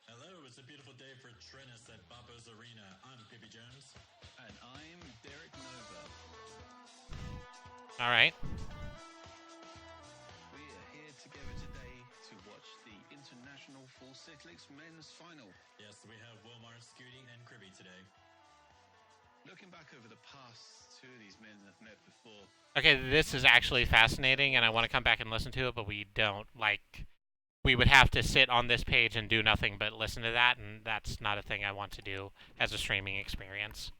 Hello, it's a beautiful day for tennis at Babo's Arena. I'm Pippi Jones. And I'm Derek Nova. Alright. We are here together today to watch the International Full Cyclics Men's Final. Yes, we have Wilmar, Scooty, and Kribby today. Looking back over the past, two of these men have met before. Okay, this is actually fascinating, and I want to come back and listen to it, but we don't. Like, we would have to sit on this page and do nothing but listen to that, and that's not a thing I want to do as a streaming experience.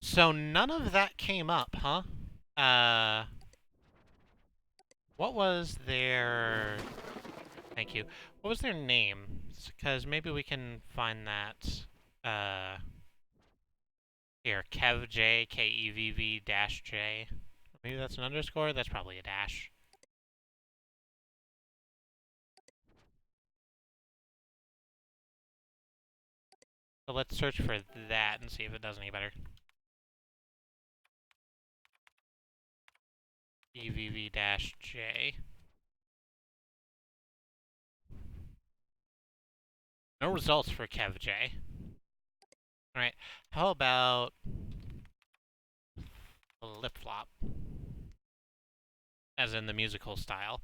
So none of that came up, huh? What was their... Thank you. What was their name? Because maybe we can find that. Here, KevJ, KEVV dash J. Maybe that's an underscore? That's probably a dash. So let's search for that and see if it does any better. EVV dash J. No results for KevJ. Alright, how about flip-flop? As in the musical style.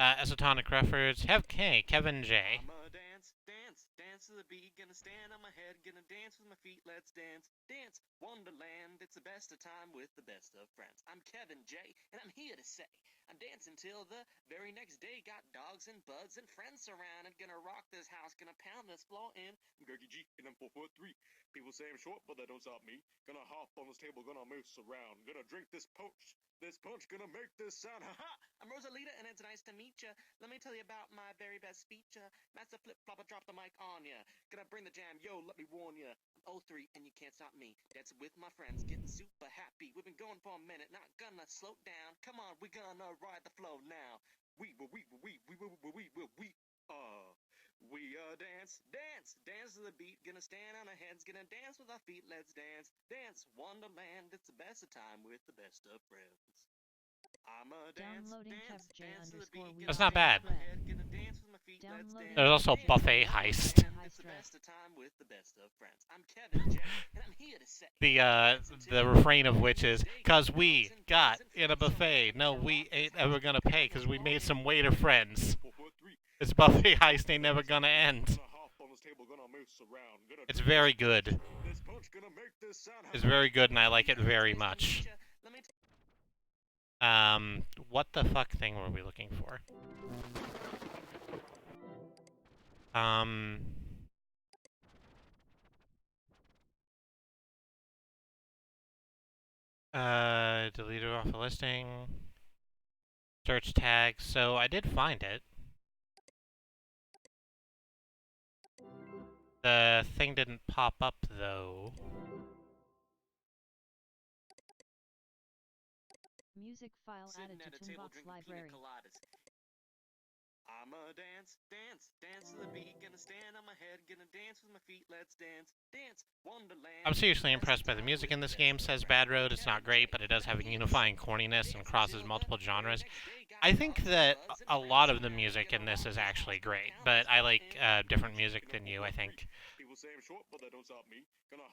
Esotonic Records, Kevin J. I'ma dance, dance, dance to the beat. Gonna stand on my head, gonna dance with my feet. Let's dance, dance, Wonderland. It's the best of time with the best of friends. I'm Kevin J, and I'm here to say I'm dancing till the very next day. Got dogs and bugs and friends surrounded. Gonna rock this house, gonna pound this floor in. I'm Greggy G, and I'm 4'3". People say I'm short, but that don't stop me. Gonna hop on this table, gonna mess around. Gonna drink this punch. This punch gonna make this sound. Ha ha! I'm Rosalita, and it's nice to meet ya. Let me tell you about my very best speech. Master Flip Flopper, drop the mic on ya. Gonna bring the jam, yo, let me warn ya. I'm 03, and you can't stop me. Dancing with my friends, getting super happy. We've been going for a minute, not gonna slow down. Come on, we gonna ride the flow now. Dance, dance, dance to the beat. Gonna stand on our heads, gonna dance with our feet. Let's dance, dance, Wonderland. It's the best of time with the best of friends. I'm a dance, Downloading dance, KevJ dance to the underscore beat. we That's are not bad. dance red. Gonna dance with my feet. Let's Downloading dance. There's also KevJ Buffet underscore Heist. we are It's the stress. best of time with the best of friends. I'm Kevin J, and I'm here to say The refrain of which is, "Cause we got in a buffet. No, we ain't ever gonna pay, cause we made some waiter friends. This buffet heist ain't never gonna end." It's very good. It's very good, and I like it very much. What the fuck thing were we looking for? Deleted off the listing. Search tag. So I did find it. The thing didn't pop up, though. Music file Sitting added at to a table Toonbox drinking library. pina coladas. I'ma dance, dance, dance to the beat. Gonna stand on my head, gonna dance with my feet. Let's dance, dance, Wonderland. I'm seriously impressed by the music in this game, says Bad Road. It's not great, but it does have a unifying corniness and crosses multiple genres. I think that a lot of the music in this is actually great, but I like different music than you, I think.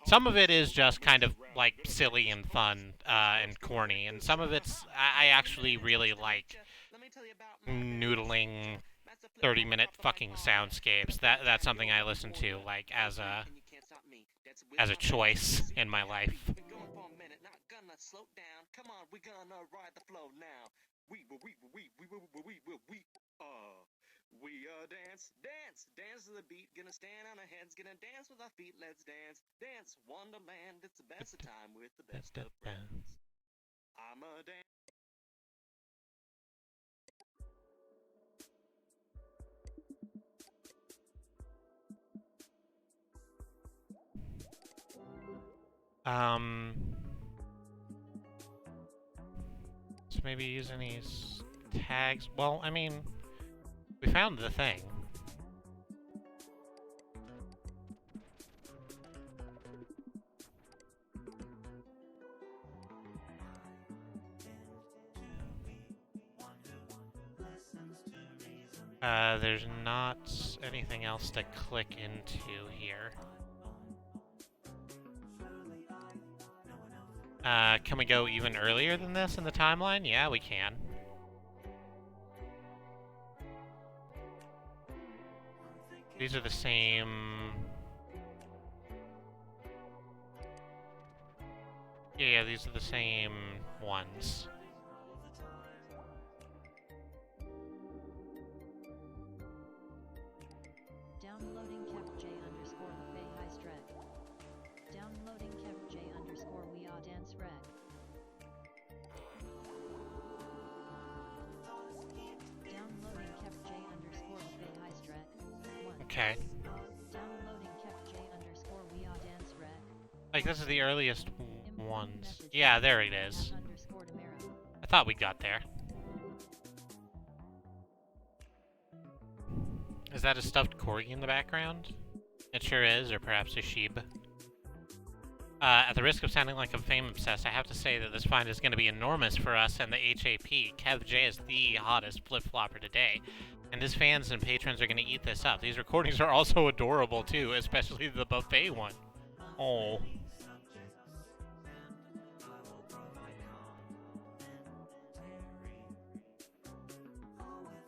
Some of it is just kind of like silly and fun and corny, and some of it's I actually really like noodling 30-minute fucking soundscapes. That's something I listen to like as a choice in my life. Come on, we gonna ride the flow now. Dance, dance, dance to the beat. Gonna stand on our heads, gonna dance with our feet. Let's dance, dance, Wonderland. It's the best of time with the best of friends. I'm a dance. So maybe use any tags. Well, I mean, we found the thing. There's not anything else to click into here. Can we go even earlier than this in the timeline? Yeah, we can. These are the same... Yeah, these are the same ones. Downloading KevJ underscore Buffet Heist Red. Downloading KevJ underscore We Are Dance Red. Downloading KevJ underscore Buffet Okay. Downloading KevJ_we dance rec. Like, this is the earliest Important ones. message Yeah, received there it from is. F_Tamara. I thought we got there. Is that a stuffed corgi in the background? It sure is, or perhaps a sheep. At the risk of sounding like I'm fame-obsessed, I have to say that this find is going to be enormous for us and the HAP. Kev J is the hottest flip-flopper today, and his fans and patrons are going to eat this up. These recordings are also adorable, too, especially the buffet one. Oh.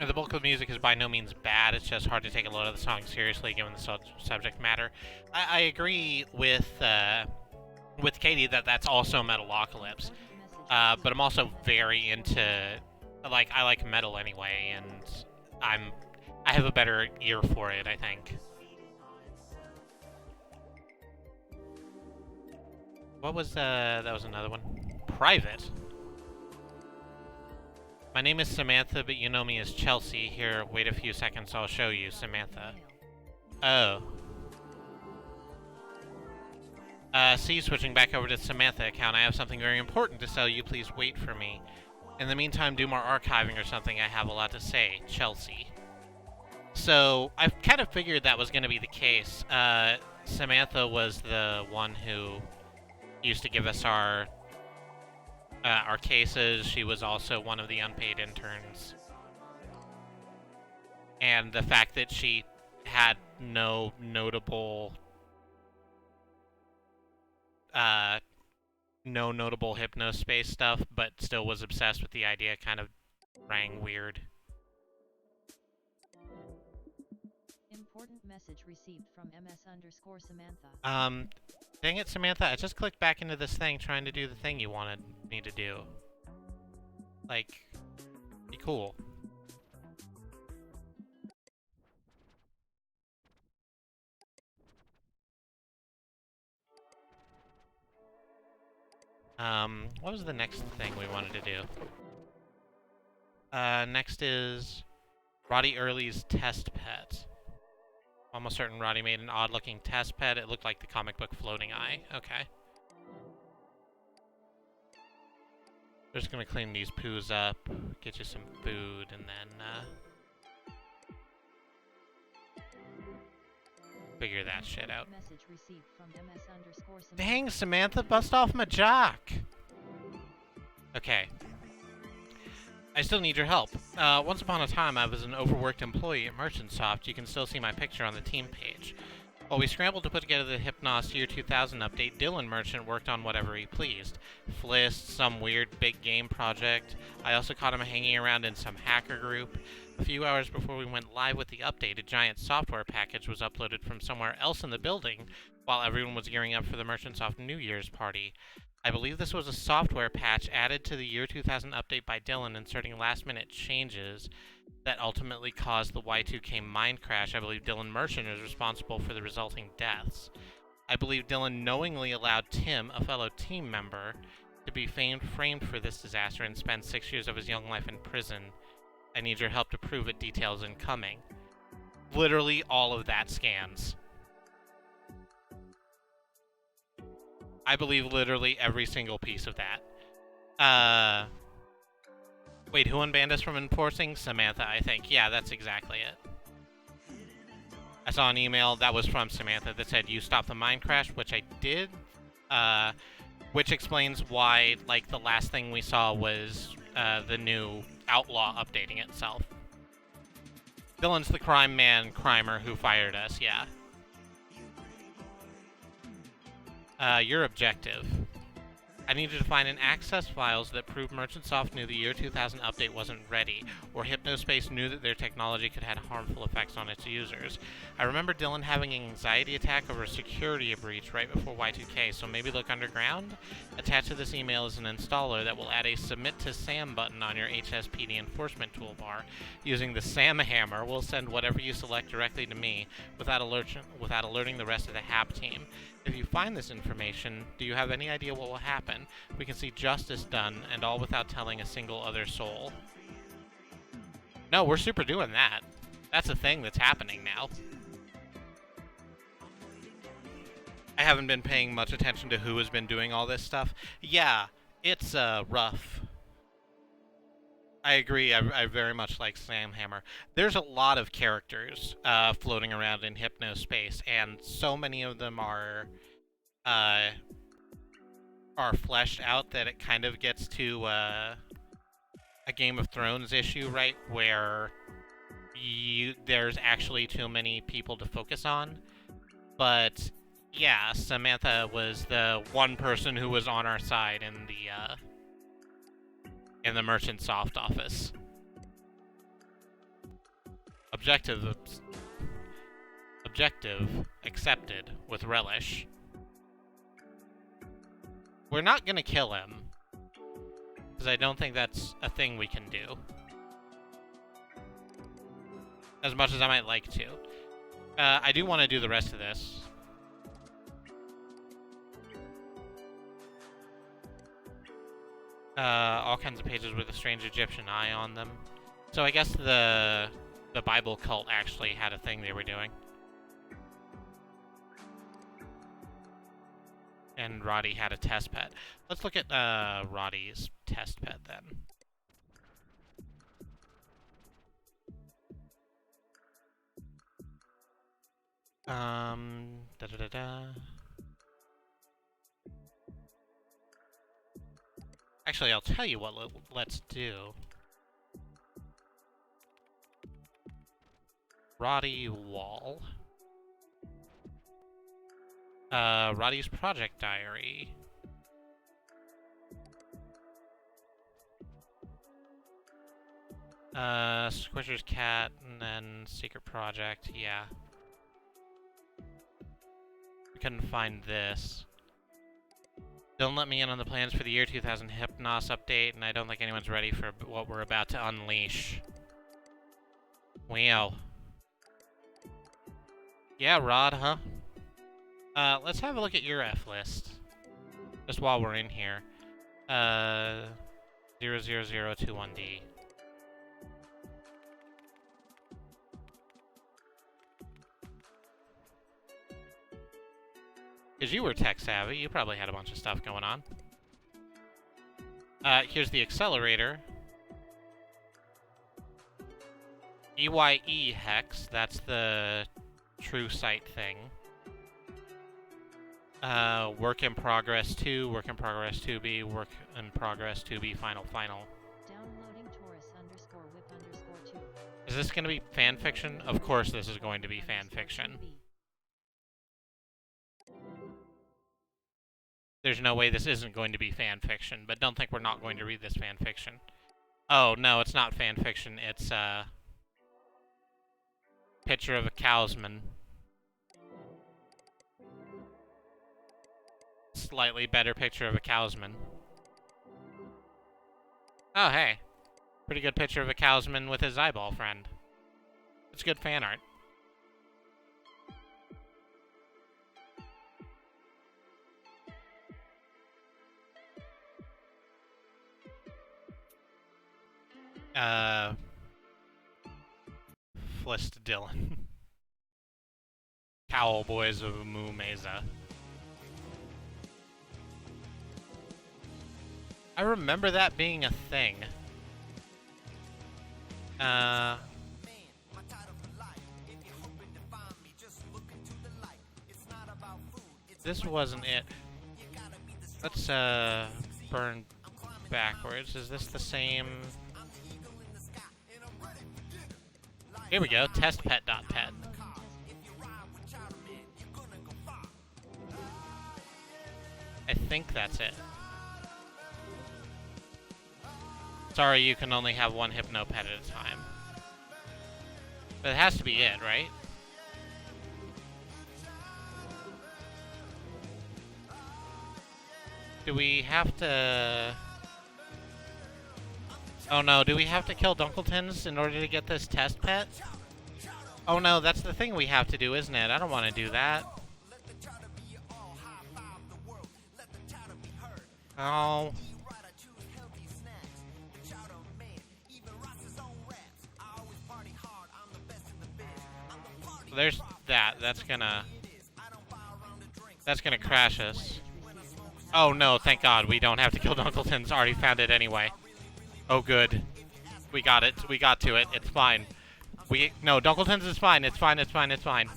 And the bulk of the music is by no means bad, it's just hard to take a lot of the song seriously given the subject matter. I agree with Katie that that's also Metalocalypse. But I'm also very into, like, I like metal anyway, and I have a better ear for it, I think. What was, that was another one. Private. My name is Samantha, but you know me as Chelsea. Here, wait a few seconds, I'll show you, Samantha. Oh. See, switching back over to the Samantha account, I have something very important to tell you. Please wait for me. In the meantime, do more archiving or something. I have a lot to say. Chelsea. So, I kind of figured that was going to be the case. Samantha was the one who used to give us our cases. She was also one of the unpaid interns. And the fact that she had no notable Hypnospace stuff, but still was obsessed with the idea, kind of rang weird. Important message received from MS_Samantha. Dang it, Samantha, I just clicked back into this thing trying to do the thing you wanted me to do. Like, be cool. What was the next thing we wanted to do? Next is Roddy Early's test pet. Almost certain Roddy made an odd-looking test pet. It looked like the comic book Floating Eye. Okay. Just gonna clean these poos up, get you some food, and then, figure that shit out. Message received from MS_Samantha. Dang, Samantha, bust off my jock! Okay. I still need your help. Once upon a time, I was an overworked employee at Merchantsoft. You can still see my picture on the team page. While we scrambled to put together the Hypnos Year 2000 update, Dylan Merchant worked on whatever he pleased. Flist, some weird big game project. I also caught him hanging around in some hacker group. A few hours before we went live with the update, a giant software package was uploaded from somewhere else in the building while everyone was gearing up for the Merchantsoft New Year's party. I believe this was a software patch added to the Year 2000 update by Dylan, inserting last-minute changes that ultimately caused the Y2K mind crash. I believe Dylan Merchant is responsible for the resulting deaths. I believe Dylan knowingly allowed Tim, a fellow team member, to be framed for this disaster and spend 6 years of his young life in prison. I need your help to prove it. Details incoming. Literally all of that scans. I believe literally every single piece of that. Wait, who unbanned us from enforcing? Samantha, I think. Yeah, that's exactly it. I saw an email that was from Samantha that said, you stopped the mine crash, which I did. Which explains why, like, the last thing we saw was the new Outlaw updating itself. Dylan's the crimer who fired us, yeah. Your objective. I need you to find and access files that prove Merchantsoft knew the Year 2000 update wasn't ready, or Hypnospace knew that their technology could have harmful effects on its users. I remember Dylan having an anxiety attack over a security breach right before Y2K, so maybe look underground? Attached to this email is an installer that will add a Submit to SAM button on your HSPD enforcement toolbar. Using the SAM hammer, we'll send whatever you select directly to me without alerting the rest of the HAP team. If you find this information, do you have any idea what will happen? We can see justice done, and all without telling a single other soul. No, we're super doing that. That's a thing that's happening now. I haven't been paying much attention to who has been doing all this stuff. Yeah, it's rough. I agree. I very much like Sam Hammer. There's a lot of characters floating around in Hypnospace, and so many of them uh, fleshed out that it kind of gets to a Game of Thrones issue, right, where there's actually too many people to focus on. But yeah, Samantha was the one person who was on our side in the Merchant Soft office. Objective accepted with relish. We're not gonna kill him, because I don't think that's a thing we can do. As much as I might like to. I do want to do the rest of this. All kinds of pages with a strange Egyptian eye on them. So I guess the Bible cult actually had a thing they were doing. And Roddy had a test pet. Let's look at Roddy's test pet then. Actually, I'll tell you what let's do. Roddy Wall. Roddy's project diary. Squisher's cat, and then secret project, yeah. We couldn't find this. Don't let me in on the plans for the year 2000 Hypnos update, and I don't think anyone's ready for what we're about to unleash. Wow. Yeah, Rod, huh? Let's have a look at your F list. Just while we're in here. 00021D. Because you were tech savvy, you probably had a bunch of stuff going on. Here's the accelerator. EYE hex, that's the true sight thing. Work in progress 2, work in progress 2B, work in progress 2B, final. Downloading Taurus_whip_2. Is this going to be fan fiction? Of course this is going to be fan fiction. There's no way this isn't going to be fan fiction, but don't think we're not going to read this fan fiction. Oh, no, it's not fan fiction. It's a picture of a cowsman. Slightly better picture of a cowsman. Oh, hey. Pretty good picture of a cowsman with his eyeball friend. It's good fan art. Flist Dylan. Cowboys of Moo Mesa. I remember that being a thing. This wasn't it. Let's burn backwards. Is this the same? Here we go, testpet.pet. I think that's it. Sorry, you can only have one hypno pet at a time. But it has to be it, right? Do we have to... Oh no, do we have to kill Dunkletons in order to get this test pet? Oh no, that's the thing we have to do, isn't it? I don't want to do that. Oh. There's that. That's gonna... That's gonna crash us. Oh no, thank God, we don't have to kill Dunkleton's. Already found it anyway. Oh good. We got it. We got to it. It's fine. No, Dunkleton's is fine. It's fine, it's fine, it's fine.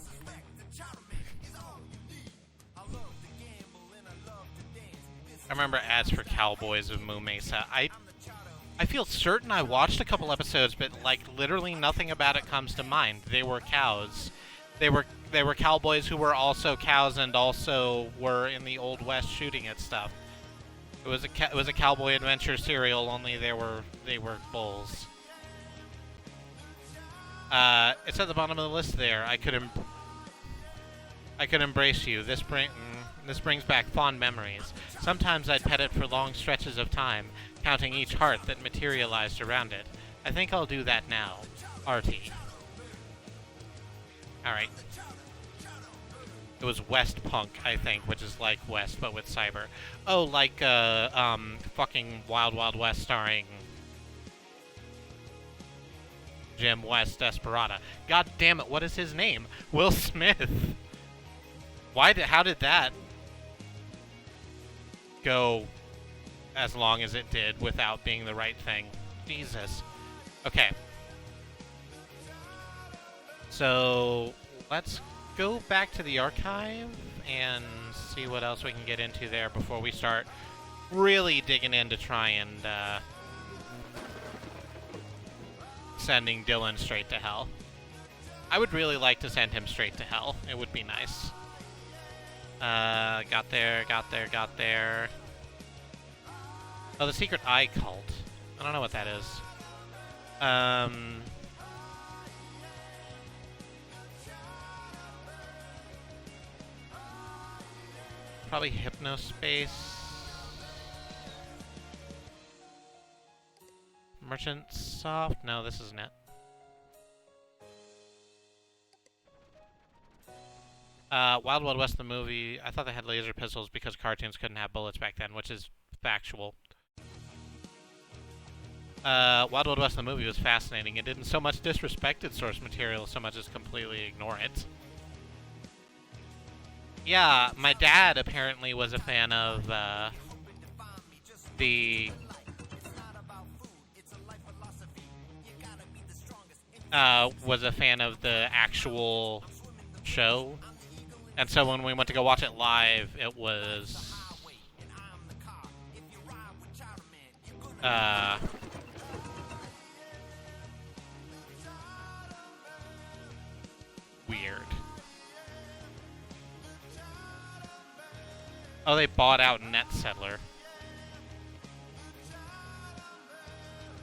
I remember ads for Cowboys of Moo Mesa. I feel certain I watched a couple episodes, but like literally nothing about it comes to mind. They were cows. They were cowboys who were also cows and also were in the Old West shooting at stuff. It was a cowboy adventure serial, only they were bulls. It's at the bottom of the list there. I could embrace you. This brings back fond memories. Sometimes I'd pet it for long stretches of time, counting each heart that materialized around it. I think I'll do that now. Artie. Alright. It was West Punk, I think, which is like West, but with cyber. Oh, like, fucking Wild Wild West starring Jim West Desperada. God damn it, what is his name? Will Smith. How did that go as long as it did without being the right thing? Jesus. Okay. So, let's go back to the archive and see what else we can get into there before we start really digging in to try and sending Dylan straight to hell. I would really like to send him straight to hell. It would be nice. Got there. Oh, the Secret Eye Cult. I don't know what that is. Probably Hypnospace. Merchant Soft? No, this isn't it. Wild Wild West, the movie. I thought they had laser pistols because cartoons couldn't have bullets back then, which is factual. Wild Wild West, the movie was fascinating. It didn't so much disrespect its source material so much as completely ignore it. Yeah, my dad apparently was a fan of was a fan of the actual show. And so when we went to go watch it live, it was weird. Oh, they bought out Net Settler.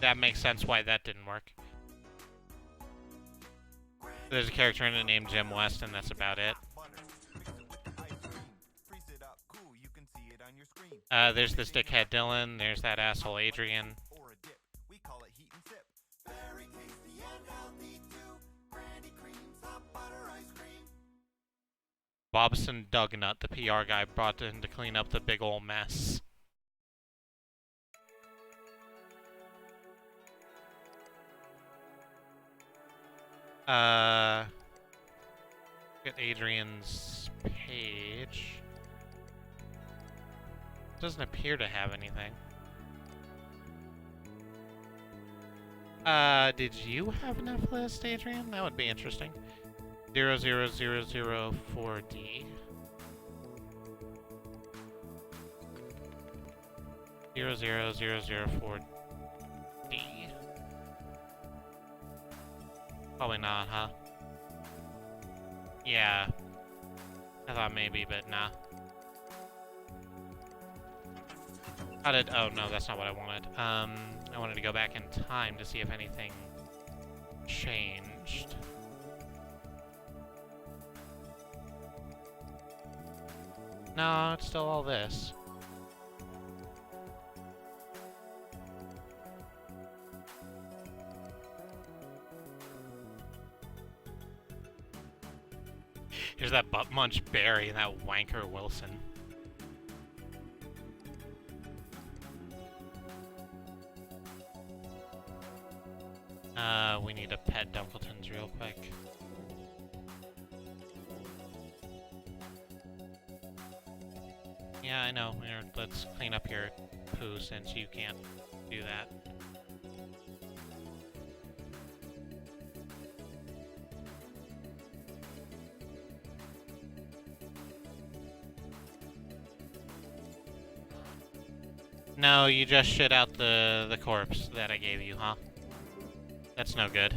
That makes sense why that didn't work. There's a character in it named Jim West, and that's about it. There's this dickhead Dylan. There's that asshole Adrian. Bobson Dugnut, the PR guy, brought in to clean up the big ol' mess. Get Adrian's page. Doesn't appear to have anything. Did you have enough list, Adrian? That would be interesting. 00004D. 00004D. Probably not, huh? Yeah. I thought maybe, but nah. Oh no, that's not what I wanted. I wanted to go back in time to see if anything changed. No, it's still all this. Here's that butt munch Barry and that wanker Wilson. We need to pet Dunkletons real quick. Yeah, I know. Here, let's clean up your poo since you can't do that. No, you just shit out the corpse that I gave you, huh? That's no good.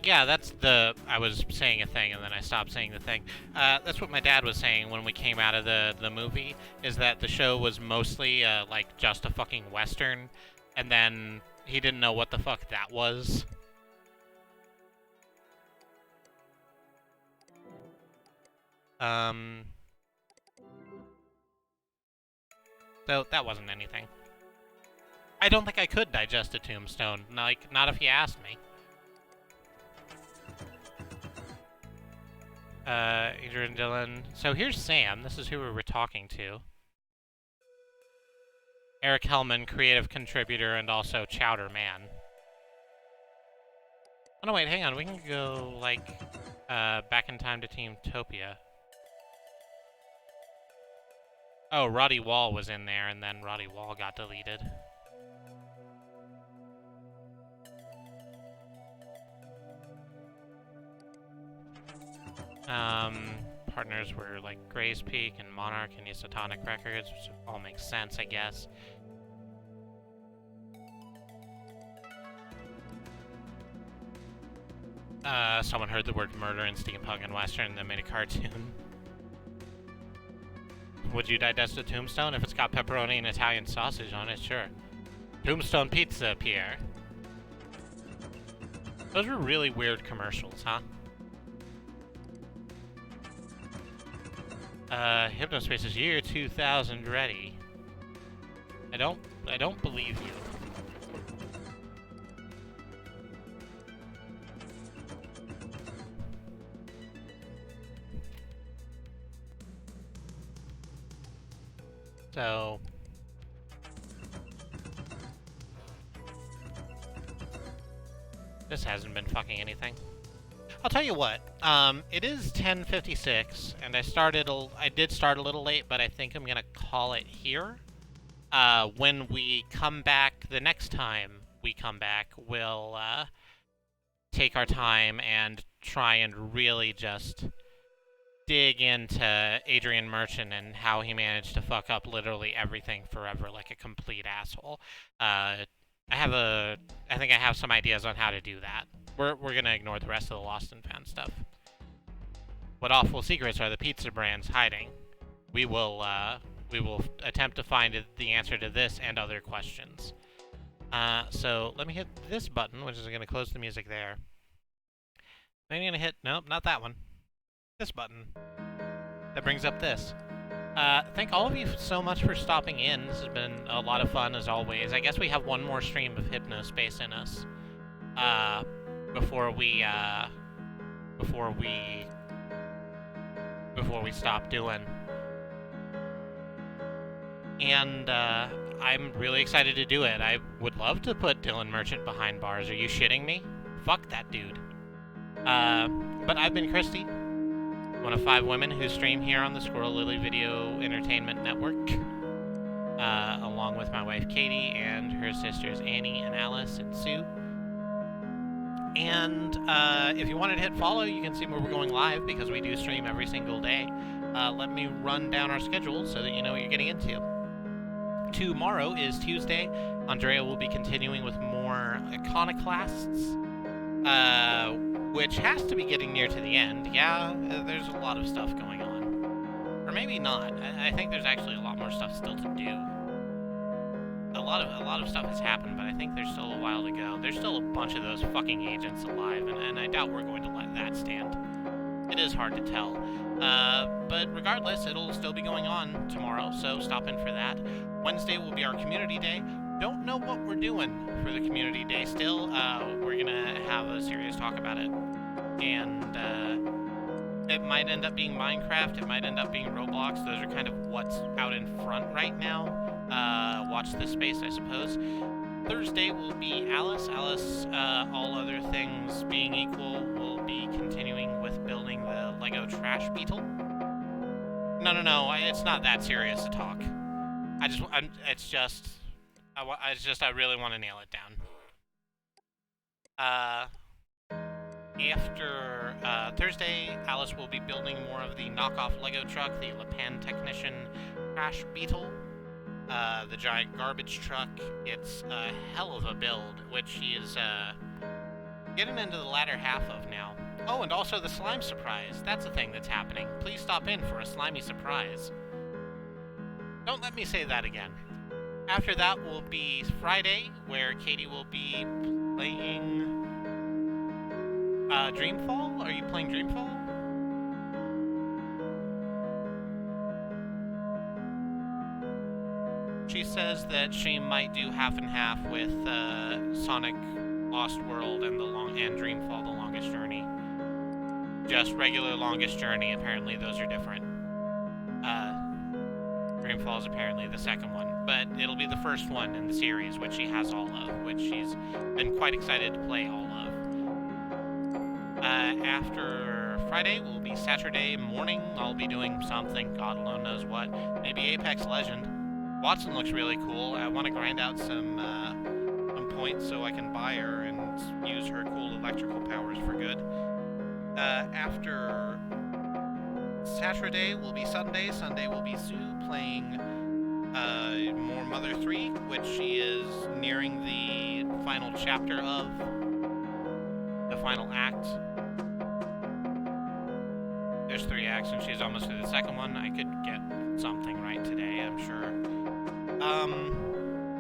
Yeah, that's I was saying a thing and then I stopped saying the thing. That's what my dad was saying when we came out of the movie, is that the show was mostly, like, just a fucking Western, and then he didn't know what the fuck that was. So that wasn't anything. I don't think I could digest a tombstone, like, not if you asked me. Adrian Dillon. So here's Sam. This is who we were talking to. Eric Hellman, creative contributor and also Chowder Man. Oh no, wait, hang on. We can go, like, back in time to Team Topia. Oh, Roddy Wall was in there, and then Roddy Wall got deleted. Partners were like Gray's Peak and Monarch and Isotonic Records, which all makes sense, I guess. Someone heard the word murder in steampunk and western and then made a cartoon. Would you digest a tombstone? If it's got pepperoni and Italian sausage on it, sure. Tombstone pizza, Pierre. Those were really weird commercials, huh? Hypnospace is year 2000 ready. I don't believe you. So... this hasn't been fucking anything. I'll tell you what, it is 10:56, and I did start a little late, but I think I'm gonna call it here. When we come back, the next time we come back, we'll, take our time and try and really just dig into Adrian Merchant and how he managed to fuck up literally everything forever like a complete asshole. I think I have some ideas on how to do that. We're gonna ignore the rest of the Lost and Found stuff. What awful secrets are the pizza brands hiding? We will attempt to find the answer to this and other questions. So let me hit this button, which is gonna close the music there. Then I'm gonna hit, nope, not that one. This button. That brings up this. Thank all of you so much for stopping in. This has been a lot of fun as always. I guess we have one more stream of Hypnospace in us. Before we stop doing. And, I'm really excited to do it. I would love to put Dylan Merchant behind bars. Are you shitting me? Fuck that dude. But I've been Kristie, one of 5 women who stream here on the Squirrel Lily Video Entertainment Network, along with my wife Katie and her sisters Annie and Alice and Sue. And if you wanted to hit follow, you can see where we're going live because we do stream every single day. Let me run down our schedule so that you know what you're getting into. Tomorrow is Tuesday. Andrea will be continuing with more Iconoclasts, which has to be getting near to the end. Yeah, there's a lot of stuff going on. Or maybe not. I think there's actually a lot more stuff still to do. A lot of stuff has happened, but I think there's still a while to go. There's still a bunch of those fucking agents alive, and I doubt we're going to let that stand. It is hard to tell. But regardless, it'll still be going on tomorrow, so stop in for that. Wednesday will be our community day. Don't know what we're doing for the community day still. We're gonna have a serious talk about it. And it might end up being Minecraft, it might end up being Roblox. Those are kind of what's out in front right now. Watch this space, I suppose. Thursday will be Alice. Alice, all other things being equal, will be continuing with building the Lego Trash Beetle. No, it's not that serious a talk. I really want to nail it down. After Thursday, Alice will be building more of the knockoff Lego truck, the Le Pen Technician Trash Beetle. The giant garbage truck. It's a hell of a build, which she is getting into the latter half of now. Oh, and also the slime surprise. That's a thing that's happening. Please stop in for a slimy surprise. Don't let me say that again. After that will be Friday, where Katie will be playing Dreamfall. Are you playing Dreamfall? She says that she might do half and half with Sonic Lost World and Dreamfall: The Longest Journey. Just regular Longest Journey. Apparently, those are different. Dreamfall is apparently the second one, but it'll be the first one in the series, which she has all of, which she's been quite excited to play all of. After Friday will be Saturday morning. I'll be doing something, God alone knows what. Maybe Apex Legend. Watson looks really cool. I want to grind out some points so I can buy her and use her cool electrical powers for good. After Saturday will be Sunday. Sunday will be Sue playing more Mother 3, which she is nearing the final chapter of. The final act. There's 3 acts and she's almost through the second one. I could get something right today, I'm sure.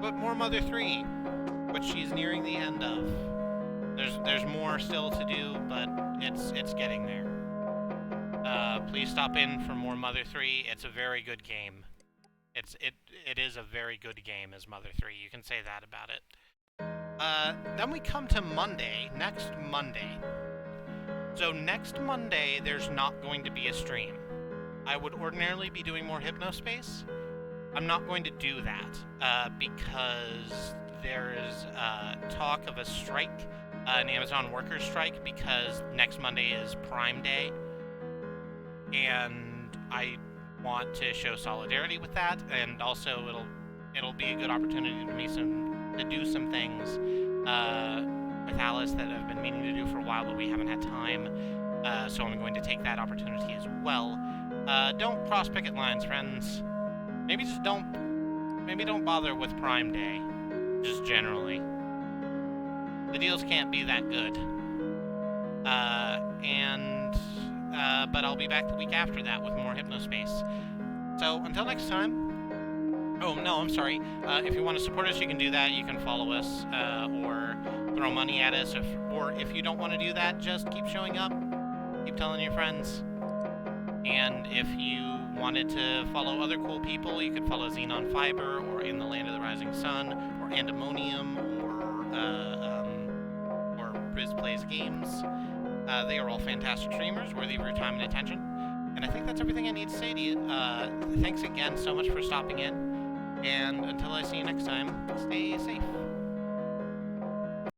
But more Mother 3, which she's nearing the end of. There's more still to do, but it's getting there. Please stop in for more Mother 3. It's a very good game. It is a very good game as Mother 3. You can say that about it. Then we come to Monday, next Monday. So next Monday, there's not going to be a stream. I would ordinarily be doing more Hypnospace. I'm not going to do that because there's talk of a strike, an Amazon workers strike, because next Monday is Prime Day, and I want to show solidarity with that, and also it'll be a good opportunity to do some things with Alice that I've been meaning to do for a while, but we haven't had time. So I'm going to take that opportunity as well. Don't cross picket lines, friends. Maybe don't bother with Prime Day, just generally. The deals can't be that good. But I'll be back the week after that with more Hypnospace. So until next time. Oh no, I'm sorry. If you want to support us, you can do that. You can follow us or throw money at us. Or if you don't want to do that, just keep showing up. Keep telling your friends. And if you wanted to follow other cool people, you could follow Xenon Fiber, or In the Land of the Rising Sun, or Andemonium, or Riz Plays Games. They are all fantastic streamers, worthy of your time and attention. And I think that's everything I need to say to you. Thanks again so much for stopping in. And until I see you next time, stay safe.